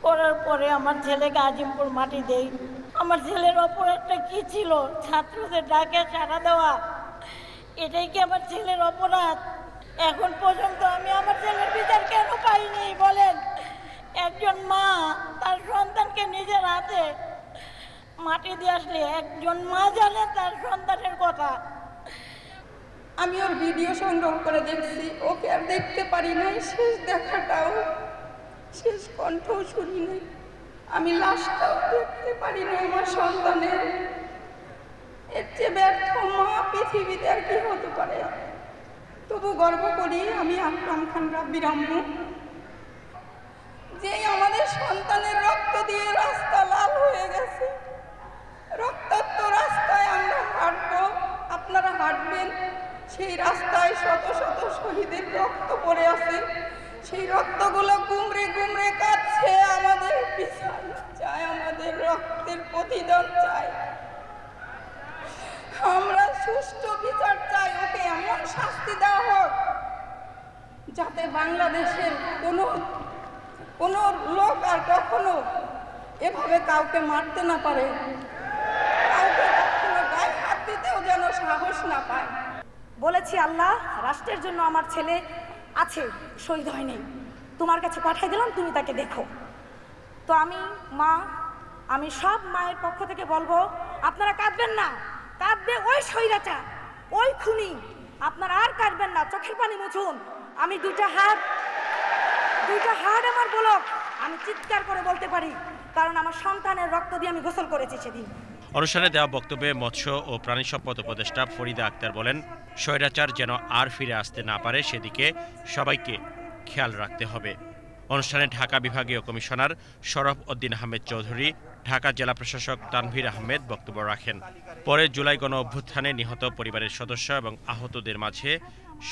করার পরে আমার ছেলেকে আজিমপুর মাটি দেই। আমার ছেলের অপরাধটা কি ছিল? ছাত্রদের ডাকে সাড়া দেওয়া, এটাই কি আমার ছেলের অপরাধ? এখন পর্যন্ত আমি আমার ছেলের বিচার কেন পাইনি বলেন? একজন মা তার সন্তানকে নিজের হাতে মাটি দিয়ে আসলে একজন মা জানে তার সন্তানের কথা।
আমি ওর ভিডিও সংগ্রহ করে দেখছি, ওকে আর দেখতে পারি নাই, শেষ দেখাটাও, শেষ কণ্ঠও শুনি নাই, আমি লাশটাও দেখতে পারি না আমার সন্তানের। এর চেয়ে ব্যর্থ মা পৃথিবীতে আর কি হতে পারে? তবু গর্ব করি আমি আকরাম খান রাব্বির আম্মু, যে আমাদের সন্তানের রক্ত দিয়ে রাস্তা লাল হয়ে গেছে। রক্তাক্ত রাস্তায় আমরা হাঁটবো, আপনারা হাঁটবেন, সেই রাস্তায় শত শত শহীদের রক্ত পড়ে আছে, সেই রক্তগুলো গুমরে গুমরে কাঁদছে। আমাদের বিচার চাই, আমাদের রক্তের প্রতিদান চাই, আমরা সুষ্ঠু বিচার চাই। ওকে এমন শাস্তি দেওয়া হোক যাতে বাংলাদেশের কোনো লোক আর কখনো এভাবে কাউকে মারতে না পারে, কাউকে কখনো গায়ে হাত দিতেও যেন সাহস না পায়।
বলেছি আল্লাহ, রাষ্ট্রের জন্য আমার ছেলে আছে, শহীদ হয়নি, তোমার কাছে পাঠিয়ে দিলাম, তুমি তাকে দেখো। তো আমি মা, আমি সব মায়ের পক্ষ থেকে বলবো, আপনারা কাঁদবেন না, কাঁদবে ওই স্বৈরাচার, ওই খুনি, আপনারা আর কাঁদবেন না, চোখের পানি মুছুন। আমি দুইটা হাত আমার বলক, আমি চিৎকার করে বলতে পারি, কারণ আমার সন্তানের রক্ত দিয়ে আমি গোসল করেছি সেদিন।
অনুষ্ঠানে দেওয়া বক্তব্যে মৎস্য ও প্রাণী সম্পদ উপদেষ্টা ফরিদা আক্তার বলেন, স্বৈরাচার যেন আর ফিরে আসতে না পারে সেদিকে সবাইকে খেয়াল রাখতে হবে। অনুষ্ঠানে ঢাকা বিভাগীয় কমিশনার শরফ উদ্দিন আহমেদ চৌধুরী, ঢাকা জেলা প্রশাসক তানভীর আহমেদ বক্তব্য রাখেন। পরে জুলাই গণ অভ্যুত্থানে নিহত পরিবারের সদস্য এবং আহতদের মাঝে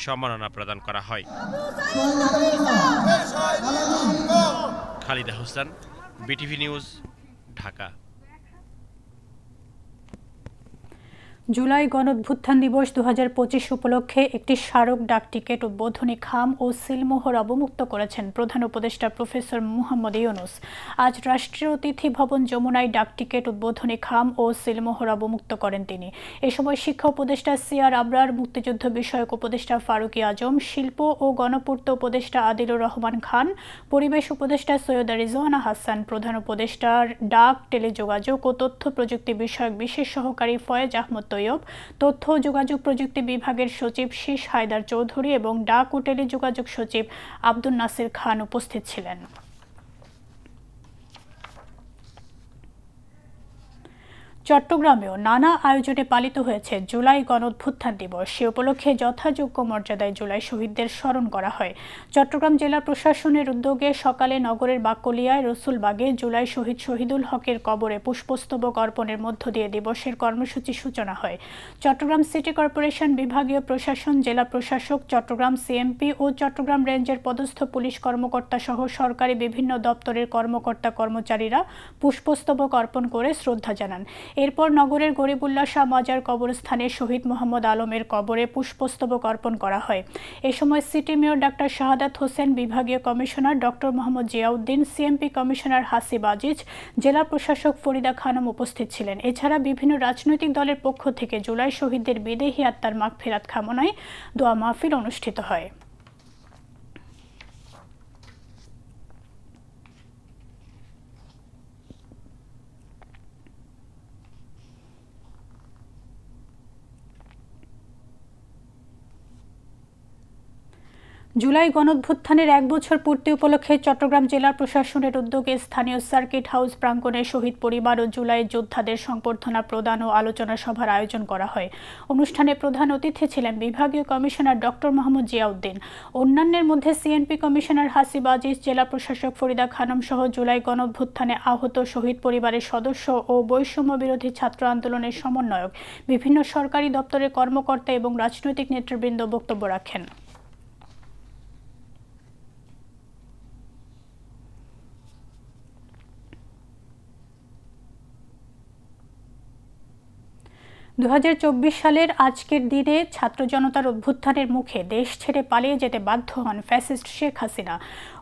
সম্মাননা প্রদান করা হয়। Khalida Hossain, BTV news, Dhaka.
July গণঅভ্যুত্থান দিবস 2025 উপলক্ষে একটি স্মারক ডাক টিকিট উদ্বোধনী খাম ও সিলমোহর অবমুক্ত করেছেন প্রধান উপদেষ্টা প্রফেসর মুহাম্মদ ইউনূস। আজ রাষ্ট্রীয় অতিথি ভবন যমুনায় ডাক টিকিট উদ্বোধনী খাম ও সিলমোহর অবমুক্ত করেন তিনি। এ সময় শিক্ষা উপদেষ্টা সিআর আবরার, মুক্তিযুদ্ধ বিষয়ক উপদেষ্টা ফারুকী আজম, শিল্প ও গণপূর্ত উপদেষ্টা আদিলুর রহমান খান, পরিবেশ উপদেষ্টা সৈয়দা রিজওয়ানা হাসান, প্রধান উপদেষ্টার ডাক, টেলিযোগাযোগ ও তথ্য প্রযুক্তি বিষয়ক বিশেষ সহকারী ফয়েজ আহমদ তৈয়ব, তথ্য ও যোগাযোগ প্রযুক্তি বিভাগের সচিব শীষ হায়দার চৌধুরী এবং ডাক ও টেলিযোগাযোগ সচিব আব্দুল নাসির খান উপস্থিত ছিলেন। চট্টগ্রামেও নানা আয়োজনে পালিত হয়েছে জুলাই গণঅভ্যুত্থান দিবস। সে উপলক্ষে যথাযোগ্য মর্যাদায় জুলাই শহীদদের স্মরণ করা হয়। চট্টগ্রাম জেলা প্রশাসনের উদ্যোগে সকালে নগরের বাকলিয়ায় রসুলবাগে জুলাই শহীদ শহীদুল হকের কবরে পুষ্পস্তবক অর্পণের মধ্য দিয়ে দিবসের কর্মসূচি সূচনা হয়। চট্টগ্রাম সিটি কর্পোরেশন বিভাগীয় প্রশাসন, জেলা প্রশাসক, চট্টগ্রাম সিএমপি ও চট্টগ্রাম রেঞ্জের পদস্থ পুলিশ কর্মকর্তা সহ সরকারি বিভিন্ন দপ্তরের কর্মকর্তা কর্মচারীরা পুষ্পস্তবক অর্পণ করে শ্রদ্ধা জানান। এরপর নগরের গরিবুল্লাহ শাহ মাজার কবরস্থানে শহীদ মোহাম্মদ আলমের কবরে পুষ্পস্তবক অর্পণ করা হয়। এ সময় city mayor doctor Shahadat Hossain, বিভাগীয় commissioner doctor Mohammad Ziauddin, CMP commissioner Hasib Aziz, জেলা প্রশাসক ফরিদা খানম উপস্থিত ছিলেন। এছাড়া বিভিন্ন রাজনৈতিক দলের পক্ষ থেকে জুলাই শহীদদের বিদেহী আত্মার মাগফিরাত কামনায় দোয়া মাহফিল অনুষ্ঠিত হয়। জুলাই গণঅভ্যুত্থানের 1 বছর পূর্তি উপলক্ষে চট্টগ্রাম জেলা প্রশাসনের উদ্যোগে স্থানীয় সার্কিট হাউস প্রাঙ্গণে শহীদ পরিবার ও জুলাই যোদ্ধাদের সংবর্ধনা প্রদান ও আলোচনা সভার আয়োজন করা হয়। অনুষ্ঠানে প্রধান অতিথি ছিলেন বিভাগীয় কমিশনার ডক্টর মোহাম্মদ জিয়াউদ্দিন। অন্যান্যের মধ্যে সিএনপি কমিশনার হাসিব আজিজ, জেলা প্রশাসক ফরিদা খানম সহ জুলাই গণঅভ্যুত্থানে আহত শহীদ পরিবারের সদস্য ও বৈষম্য বিরোধী ছাত্র আন্দোলনের সমন্বয়ক, বিভিন্ন সরকারি দপ্তরের কর্মকর্তা এবং রাজনৈতিক নেতৃবৃন্দ বক্তব্য রাখেন। 2024 সালের আজকের দিনে ছাত্র জনতার অভ্যুত্থানের মুখে দেশ ছেড়ে পালিয়ে যেতে বাধ্য হন ফ্যাসিস্ট শেখ হাসিনা।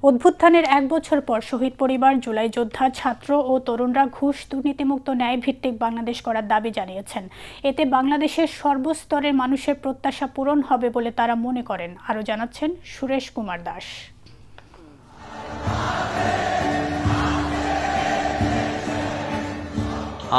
অভ্যুত্থানের 1 বছর পর শহীদ পরিবার, জুলাই যোদ্ধা, ছাত্র ও তরুণরা ঘুষ, দুর্নীতিমুক্ত, ন্যায়ভিত্তিক বাংলাদেশ করার দাবি জানিয়েছেন। এতে বাংলাদেশের সর্বস্তরের মানুষের প্রত্যাশা পূরণ হবে বলে তারা মনে করেন। আরও জানাচ্ছেন সুরেশ কুমার দাস।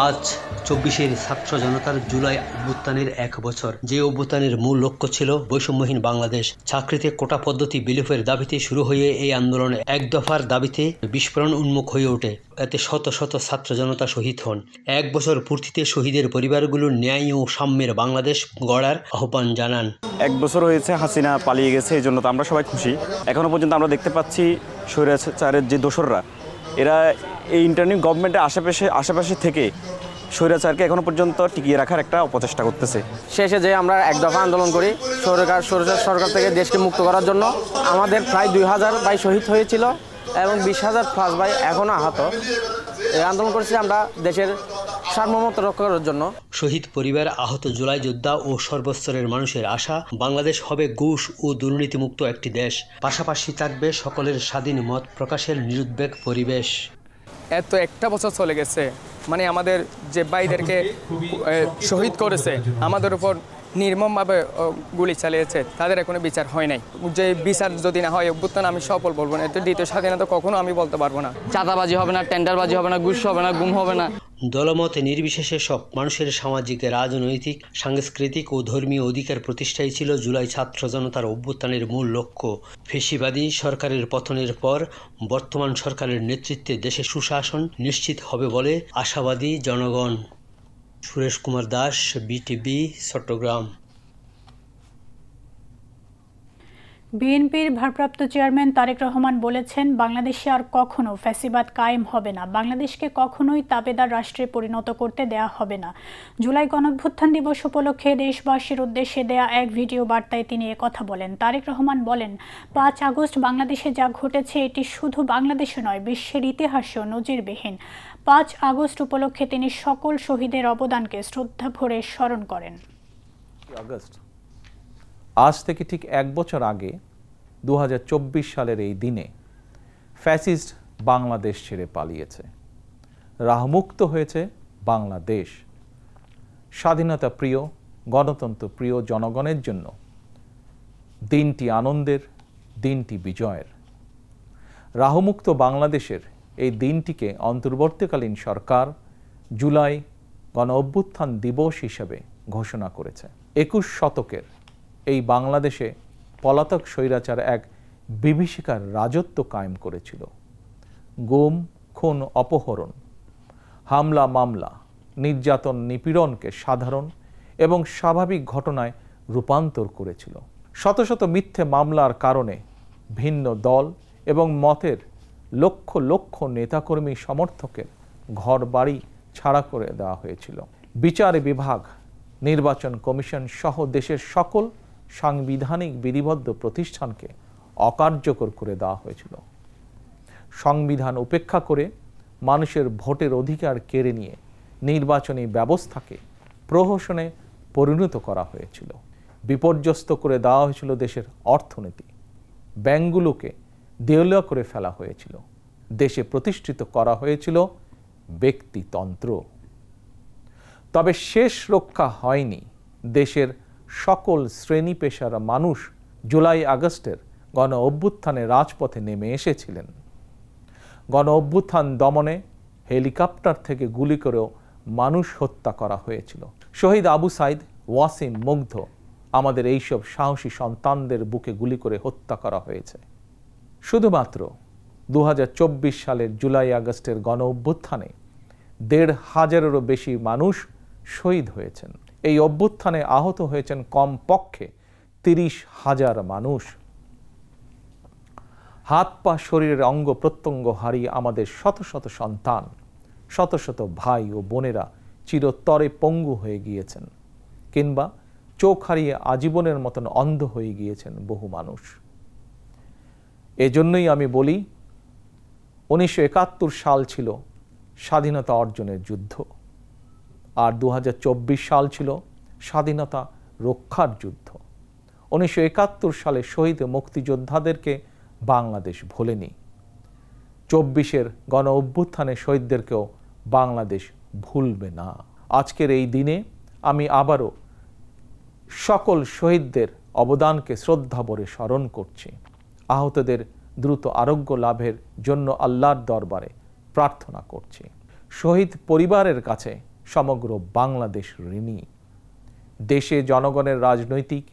আজ 24-এর ছাত্র জনতার জুলাই অভ্যুত্থানের 1 বছর। যে অভ্যুত্থানের মূল লক্ষ্য ছিল বৈষম্যহীন বাংলাদেশ, চাকরিতে কোটা পদ্ধতি বিলোপের দাবিতে শুরু হয়ে এই আন্দোলন 1 দফার দাবিতে বিস্ফোরণ উন্মুখ হয়ে ওঠে। এতে শত শত ছাত্র জনতা শহীদ হন। 1 বছর পূর্তিতে শহীদের পরিবারগুলোর ন্যায় ও সাম্যের বাংলাদেশ গড়ার আহ্বান জানান।
1 বছর হয়েছে হাসিনা পালিয়ে গেছে, এই জন্য তো আমরা সবাই খুশি। এখনো পর্যন্ত আমরা দেখতে পাচ্ছি স্বৈরাচারের যে দোসররা, এরা এই ইন্টারনিং গভর্নমেন্টের আশেপাশে থেকে স্বৈরাচারকে এখনো পর্যন্ত টিকিয়ে রাখার একটা অপচেষ্টা করতেছে।
শেষে যে আমরা 1 দফা আন্দোলন করি সরকার থেকে দেশকে মুক্ত করার জন্য। আমাদের প্রায় 2000 ভাই শহীদ হয়েছিল এবং 20,000 প্লাস ভাই এখনো আহত। এই আন্দোলন করছি আমরা দেশের সার্বভৌমত্ব রক্ষা করার জন্য।
শহীদ পরিবার, আহত জুলাই যোদ্ধা ও সর্বস্তরের মানুষের আশা, বাংলাদেশ হবে ঘুষ ও দুর্নীতিমুক্ত একটি দেশ। পাশাপাশি থাকবে সকলের স্বাধীন মত প্রকাশের নিরুদ্বেগ পরিবেশ।
এত 1টা বছর চলে গেছে, মানে আমাদের যে ভাইদেরকে শহীদ করেছে, আমাদের উপর নির্মমভাবে গুলি চালিয়েছে, তাদের এখনো বিচার হয় নাই। যে বিচার যদি না হয় অভ্যুত্থান আমি সফল বলবো না। এতে দ্বিতীয় স্বাধীনতা কখনো আমি বলতে পারবো না।
চাঁদাবাজি হবে না, টেন্ডারবাজি হবে না, ঘুষ হবে না, গুম হবে না।
দলমতে নির্বিশেষে সব মানুষের সামাজিক, রাজনৈতিক, সাংস্কৃতিক ও ধর্মীয় অধিকার প্রতিষ্ঠাই ছিল জুলাই ছাত্র জনতার অভ্যুত্থানের মূল লক্ষ্য। ফ্যাসিবাদী সরকারের পতনের পর বর্তমান সরকারের নেতৃত্বে দেশে সুশাসন নিশ্চিত হবে বলে আশাবাদী জনগণ। সুরেশ কুমার দাস, বিটিভি, চট্টগ্রাম।
বিএনপির ভারপ্রাপ্ত চেয়ারম্যান তারেক রহমান বলেছেন, বাংলাদেশে আর কখনো ফ্যাসিবাদ কায়েম হবে না, বাংলাদেশকে কখনোই তাবেদার রাষ্ট্রে পরিণত করতে দেয়া হবে না। জুলাই গণঅভ্যুত্থান দিবস উপলক্ষে দেশবাসীর উদ্দেশ্যে দেয়া এক ভিডিও বার্তায় তিনি একথা বলেন। তারেক রহমান বলেন, 5 আগস্ট বাংলাদেশে যা ঘটেছে এটি শুধু বাংলাদেশে নয়, বিশ্বের ইতিহাসেও নজিরবিহীন। 5 আগস্ট উপলক্ষে তিনি সকল শহীদের অবদানকে শ্রদ্ধা ভরে স্মরণ করেন।
আগস্ট আজ থেকে ঠিক 1 বছর আগে 2024 সালের এই দিনে ফ্যাসিস্ট বাংলাদেশ ছেড়ে পালিয়েছে, রাহমুক্ত হয়েছে বাংলাদেশ। স্বাধীনতা প্রিয়, গণতন্ত্র প্রিয় জনগণের জন্য দিনটি আনন্দের, দিনটি বিজয়ের। রাহমুক্ত বাংলাদেশের এই দিনটিকে অন্তর্বর্তীকালীন সরকার জুলাই গণঅভ্যুত্থান দিবস হিসেবে ঘোষণা করেছে। 21 শতকের এই বাংলাদেশে পলাতক স্বৈরাচার এক বিভীষিকার রাজত্ব কায়েম করেছিল। গুম, খুন, অপহরণ, হামলা, মামলা, নির্যাতন, নিপীড়নকে সাধারণ এবং স্বাভাবিক ঘটনায় রূপান্তর করেছিল। শত শত মিথ্যে মামলার কারণে ভিন্ন দল এবং মতের লক্ষ লক্ষ নেতাকর্মী সমর্থকের ঘর বাড়ি ছাড়া করে দেওয়া হয়েছিল। বিচার বিভাগ, নির্বাচন কমিশন সহ দেশের সকল সাংবিধানিক বিধিবদ্ধ প্রতিষ্ঠানকে অকার্যকর করে দেওয়া হয়েছিল। সংবিধান উপেক্ষা করে মানুষের ভোটের অধিকার কেড়ে নিয়ে নির্বাচনী ব্যবস্থাকে প্রহসনে পরিণত করা হয়েছিল। বিপর্যস্ত করে দেওয়া হয়েছিল দেশের অর্থনীতি, ব্যাংকগুলোকে দেউলিয়া করে ফেলা হয়েছিল। দেশে প্রতিষ্ঠিত করা হয়েছিল ব্যক্তিতন্ত্র। তবে শেষ রক্ষা হয়নি। দেশের সকল শ্রেণী পেশার মানুষ জুলাই আগস্টের গণ অভ্যুত্থানে রাজপথে নেমে এসেছিলেন। গণ অভ্যুত্থান দমনে হেলিকপ্টার থেকে গুলি করেও মানুষ হত্যা করা হয়েছিল। শহীদ আবু সাইদ, ওয়াসিম, মুগ্ধ, আমাদের এইসব সাহসী সন্তানদের বুকে গুলি করে হত্যা করা হয়েছে। শুধুমাত্র 2024 সালের জুলাই আগস্টের গণ অভ্যুত্থানে 1,500-এরও বেশি মানুষ শহীদ হয়েছেন। এই অভ্যুত্থানে আহত হয়েছেন কমপক্ষে 30,000 মানুষ। হাত পা শরীরের অঙ্গ প্রত্যঙ্গ হারিয়ে আমাদের শত শত সন্তান, শত শত ভাই ও বোনেরা চিরতরে পঙ্গু হয়ে গিয়েছেন, কিংবা চোখ হারিয়ে আজীবনের মতন অন্ধ হয়ে গিয়েছেন বহু মানুষ। এজন্যই আমি বলি, 1971 সাল ছিল স্বাধীনতা অর্জনের যুদ্ধ, আর 2024 সাল ছিল স্বাধীনতা রক্ষার যুদ্ধ। 1971 সালে শহীদ মুক্তিযোদ্ধাদেরকে বাংলাদেশ ভোলেনি। 24-এর গণ অভ্যুত্থানে শহীদদেরকেও বাংলাদেশ ভুলবে না। আজকের এই দিনে আমি আবারও সকল শহীদদের অবদানকে শ্রদ্ধা ভরে স্মরণ করছি। আহতদের দ্রুত আরোগ্য লাভের জন্য আল্লাহর দরবারে প্রার্থনা করছি। শহীদ পরিবারের কাছে সমগ্র বাংলাদেশ ঋণী। দেশে জনগণের রাজনৈতিক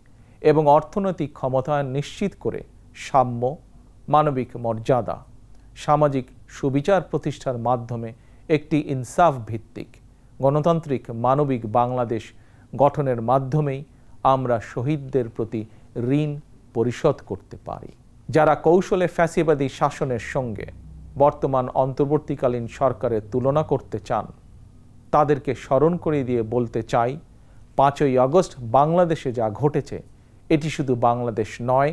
এবং অর্থনৈতিক ক্ষমতায়ন নিশ্চিত করে সাম্য, মানবিক মর্যাদা, সামাজিক সুবিচার প্রতিষ্ঠার মাধ্যমে একটি ইনসাফ ভিত্তিক গণতান্ত্রিক মানবিক বাংলাদেশ গঠনের মাধ্যমেই আমরা শহীদদের প্রতি ঋণ পরিশোধ করতে পারি। যারা কৌশলে ফ্যাসিবাদী শাসনের সঙ্গে বর্তমান অন্তর্বর্তীকালীন সরকারের তুলনা করতে চান, তাদেরকে স্মরণ করে দিয়ে বলতে চাই, 5ই আগস্ট বাংলাদেশে যা ঘটেছে এটি শুধু বাংলাদেশ নয়,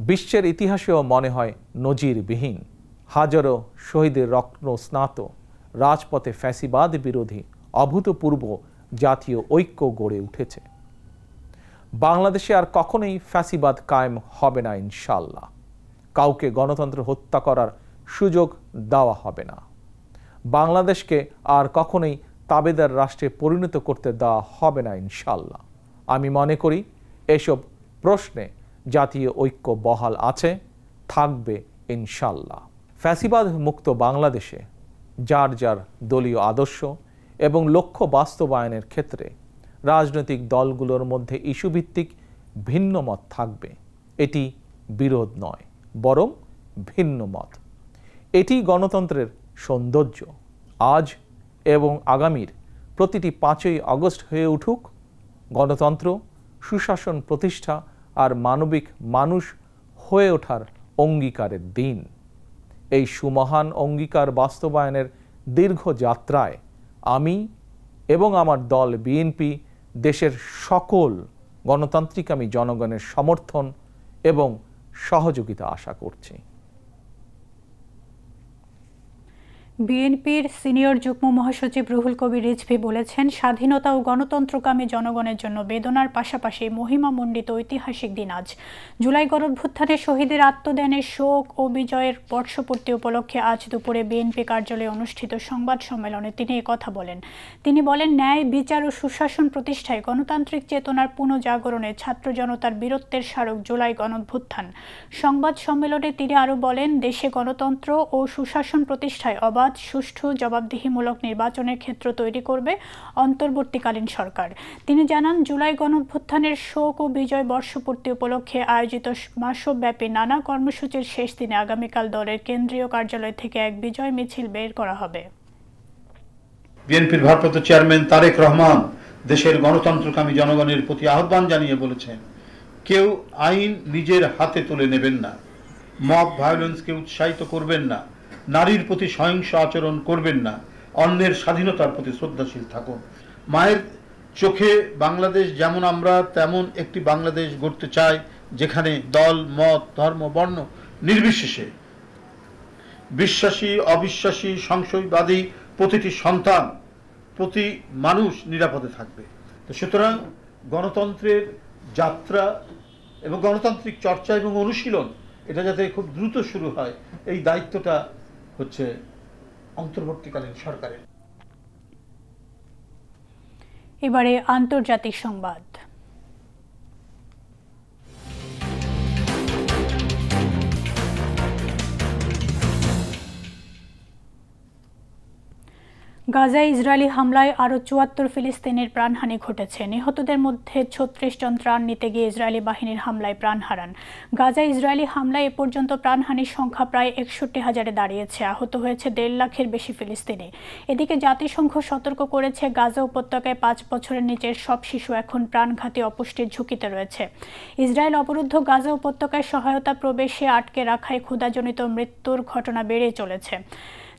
বিশ্বের ইতিহাসেও মনে হয় নজিরবিহীন। হাজারো শহীদের রক্ত স্নাত রাজপথে ফ্যাসিবাদ বিরোধী অভূতপূর্ব জাতীয় ঐক্য গড়ে উঠেছে। বাংলাদেশে আর কখনোই ফ্যাসিবাদ কায়েম হবে না ইনশাআল্লাহ। কাউকে গণতন্ত্র হত্যা করার সুযোগ দেওয়া হবে না। বাংলাদেশকে আর কখনোই তাবেদার রাষ্ট্রে পরিণত করতে দেওয়া হবে না ইনশাআল্লাহ। আমি মনে করি এসব প্রশ্নে জাতীয় ঐক্য বহাল আছে, থাকবে ইনশাআল্লাহ। ফ্যাসিবাদ মুক্ত বাংলাদেশে যার যার দলীয় আদর্শ এবং লক্ষ্য বাস্তবায়নের ক্ষেত্রে রাজনৈতিক দলগুলোর মধ্যে ইস্যুভিত্তিক ভিন্ন মত থাকবে। এটি বিরোধ নয়, বরং ভিন্ন মত। এটি গণতন্ত্রের সৌন্দর্য। আজ এবং আগামীর প্রতিটি 5ই আগস্ট হয়ে উঠুক গণতন্ত্র, সুশাসন প্রতিষ্ঠা আর মানবিক মানুষ হয়ে ওঠার অঙ্গীকারের দিন। এই সুমহান অঙ্গীকার বাস্তবায়নের দীর্ঘ যাত্রায় আমি এবং আমার দল বিএনপি দেশের সকল গণতান্ত্রিকামী জনগণের সমর্থন এবং সহযোগিতা আশা করছি।
বিএনপির সিনিয়র যুগ্ম মহাসচিব রুহুল কবির রিজভী বলেছেন, স্বাধীনতা ও গণতন্ত্রকামী জনগণের জন্য বেদনার পাশাপাশি মহিমামণ্ডিত ঐতিহাসিক দিন আজ। জুলাই গণঅভ্যুত্থানে শহীদের আত্মদানের শোক ও বিজয়ের বর্ষপূর্তি উপলক্ষে আজ দুপুরে বিএনপি কার্যালয়ে অনুষ্ঠিত সংবাদ সম্মেলনে তিনি একথা বলেন। তিনি বলেন, ন্যায় বিচার ও সুশাসন প্রতিষ্ঠায় গণতান্ত্রিক চেতনার পুনঃজাগরণে ছাত্র জনতার বীরত্বের স্মারক জুলাই গণঅভ্যুত্থান। সংবাদ সম্মেলনে তিনি আরও বলেন, দেশে গণতন্ত্র ও সুশাসন প্রতিষ্ঠায় অবাধ, সুষ্ঠু, জবাবদিহিমূলক নির্বাচনের ক্ষেত্র তৈরি করবে অন্তর্বর্তীকালীন সরকার। তিনি জানান, জুলাই গণঅভ্যুত্থানের শোক ও বিজয় বর্ষপূর্তি উপলক্ষে আয়োজিত মাসব্যাপী নানা কর্মসূচির শেষ দিনে আগামীকাল দলের কেন্দ্রীয় কার্যালয় থেকে এক বিজয় মিছিল বের করা হবে।
বিএনপির ভারপ্রাপ্ত চেয়ারম্যান তারেক রহমান দেশের গণতন্ত্রকামী জনগণের প্রতি আহ্বান জানিয়ে বলেছেন, কেউ আইন নিজের হাতে তুলে নেবেন না, মব ভায়োলেন্সকে উৎসাহিত করবেন না, নারীর প্রতি সহিংস আচরণ করবেন না, অন্যের স্বাধীনতার প্রতি শ্রদ্ধাশীল থাকুন। মায়ের চোখে বাংলাদেশ যেমন আমরা তেমন একটি বাংলাদেশ গড়তে চাই, যেখানে দল, মত, ধর্ম, বর্ণ নির্বিশেষে বিশ্বাসী, অবিশ্বাসী, সংশয়বাদী প্রতিটি সন্তান, প্রতি মানুষ নিরাপদে থাকবে। তো সুতরাং গণতন্ত্রের যাত্রা এবং গণতান্ত্রিক চর্চা এবং অনুশীলন এটা যাতে খুব দ্রুত শুরু হয়, এই দায়িত্বটা হচ্ছে অন্তর্বর্তীকালীন সরকারের।
এবারে আন্তর্জাতিক সংবাদ। গাজায় ইসরায়েলি হামলায় আরও ৭৪ ফিলিস্তিনের প্রাণহানি ঘটেছে। নিহতদের মধ্যে ৩৬ জন ত্রাণ নিতে গিয়ে ইসরায়েলি বাহিনীর হামলায় প্রাণ হারান। গাজায় ইসরায়েলি হামলায় এ পর্যন্ত প্রাণহানির সংখ্যা প্রায় ৬১,০০০-এ দাঁড়িয়েছে। আহত হয়েছে ১.৫ লাখের বেশি ফিলিস্তিনি। এদিকে জাতিসংঘ সতর্ক করেছে, গাজা উপত্যকায় ৫ বছরের নিচের সব শিশু এখন প্রাণঘাতী অপুষ্টির ঝুঁকিতে রয়েছে। ইসরায়েল অবরুদ্ধ গাজা উপত্যকায় সহায়তা প্রবেশে আটকে রাখায় ক্ষুধাজনিত মৃত্যুর ঘটনা বেড়েই চলেছে।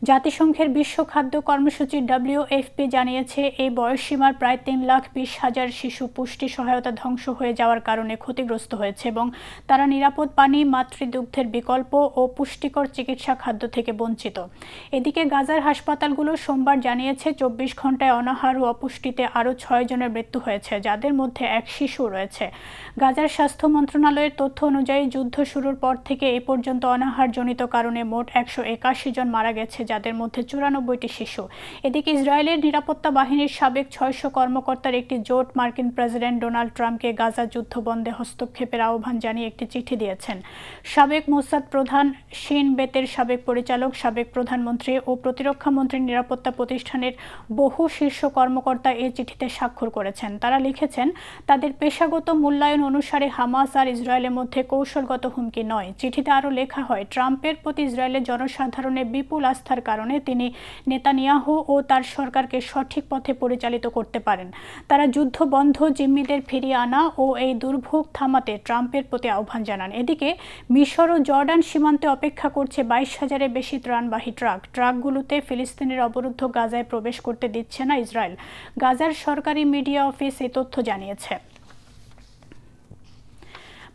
জাতিসংঘের বিশ্ব খাদ্য কর্মসূচি WFP জানিয়েছে, এই বয়সসীমার প্রায় ৩,২০,০০০ শিশু পুষ্টি সহায়তা ধ্বংস হয়ে যাওয়ার কারণে ক্ষতিগ্রস্ত হয়েছে এবং তারা নিরাপদ পানি, মাতৃদুগ্ধের বিকল্প ও পুষ্টিকর চিকিৎসা খাদ্য থেকে বঞ্চিত। এদিকে গাজার হাসপাতালগুলো সোমবার জানিয়েছে, ২৪ ঘন্টায় অনাহার ও অপুষ্টিতে আরও ৬ জনের মৃত্যু হয়েছে, যাদের মধ্যে এক শিশু রয়েছে। গাজার স্বাস্থ্য মন্ত্রণালয়ের তথ্য অনুযায়ী যুদ্ধ শুরুর পর থেকে এ পর্যন্ত অনাহারজনিত কারণে মোট ১৮১ জন মারা গেছে, যাদের মধ্যে ৯৪টি শিশু। এদিকে ইসরায়েলের নিরাপত্তা বাহিনীর সাবেক ৬০০ কর্মকর্তার একটি জোট মার্কিন প্রেসিডেন্ট ডোনাল্ড ট্রাম্পকে গাজা যুদ্ধ বন্ধে হস্তক্ষেপের আহ্বান জানিয়ে একটি চিঠি দিয়েছেন। সাবেক মোসাদ প্রধান, শিন বেতের সাবেক পরিচালক, সাবেক প্রধানমন্ত্রী ও প্রতিরক্ষা মন্ত্রীর নিরাপত্তা প্রতিষ্ঠানের বহু শীর্ষ কর্মকর্তা এই চিঠিতে স্বাক্ষর করেছেন। তারা লিখেছেন, তাদের পেশাগত মূল্যায়ন অনুসারে হামাস আর ইসরায়েলের মধ্যে কৌশলগত হুমকি নয়। চিঠিতে আরও লেখা হয়, ট্রাম্পের প্রতি ইসরায়েলের জনসাধারণের বিপুল আস্থার কারণে তিনি নেতানিয়াহু ও তার সরকারকে সঠিক পথে পরিচালিত করতে পারেন। তারা যুদ্ধ বন্ধ, জিম্মিদের ফিরিয়ে আনা ও এই দুর্ভোগ থামাতে ট্রাম্পের প্রতি আহ্বান জানান। এদিকে মিশর ও জর্ডান সীমান্তে অপেক্ষা করছে ২২,০০০-এর বেশি ত্রাণবাহী ট্রাক। ট্রাকগুলোতে ফিলিস্তিনের অবরুদ্ধ গাজায় প্রবেশ করতে দিচ্ছে না ইসরায়েল। গাজার সরকারি মিডিয়া অফিস এই তথ্য জানিয়েছে।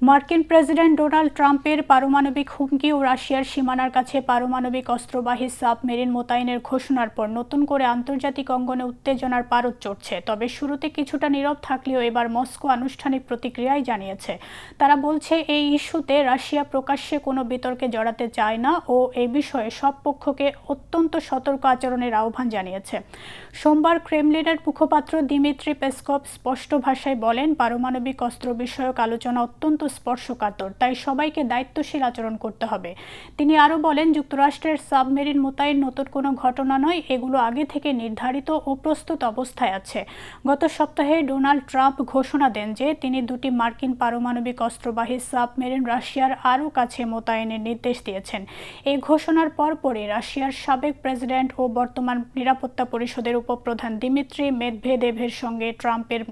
মার্কিন প্রেসিডেন্ট ডোনাল্ড ট্রাম্পের পারমাণবিক হুমকি ও রাশিয়ার সীমানার কাছে পারমাণবিক অস্ত্রবাহী সাবমেরিন মোতায়েনের ঘোষণার পর নতুন করে আন্তর্জাতিক অঙ্গনে উত্তেজনার পারদ চড়ছে। তবে শুরুতে কিছুটা নীরব থাকলেও এবার মস্কো আনুষ্ঠানিক প্রতিক্রিয়াই জানিয়েছে। তারা বলছে, এই ইস্যুতে রাশিয়া প্রকাশ্যে কোনো বিতর্কে জড়াতে চায় না ও এই বিষয়ে সব পক্ষকে অত্যন্ত সতর্ক আচরণের আহ্বান জানিয়েছে। সোমবার ক্রেমলিনের মুখপাত্র দিমিত্রি পেসকভ স্পষ্ট ভাষায় বলেন, পারমাণবিক অস্ত্র বিষয়ক আলোচনা অত্যন্ত স্পর্শকাতর, তাই সবাইকে দায়িত্বশীল আচরণ করতে হবে। তিনি আরও বলেন, যুক্তরাষ্ট্রের সাবমেরিন মোতায়েন নতুন কোনো ঘটনা নয়, এগুলো আগে থেকে নির্ধারিত ও প্রস্তুত অবস্থায় আছে। গত সপ্তাহে ডোনাল্ড ট্রাম্প ঘোষণা দেন যে তিনি ২টি মার্কিন পারমাণবিক অস্ত্রবাহী সাবমেরিন রাশিয়ার আরও কাছে মোতায়েনের নির্দেশ দিয়েছেন। এই ঘোষণার পরপরই রাশিয়ার সাবেক প্রেসিডেন্ট ও বর্তমান নিরাপত্তা পরিষদের উপপ্রধান দিমিত্রি মেদভেদেভের সঙ্গে ট্রাম্পের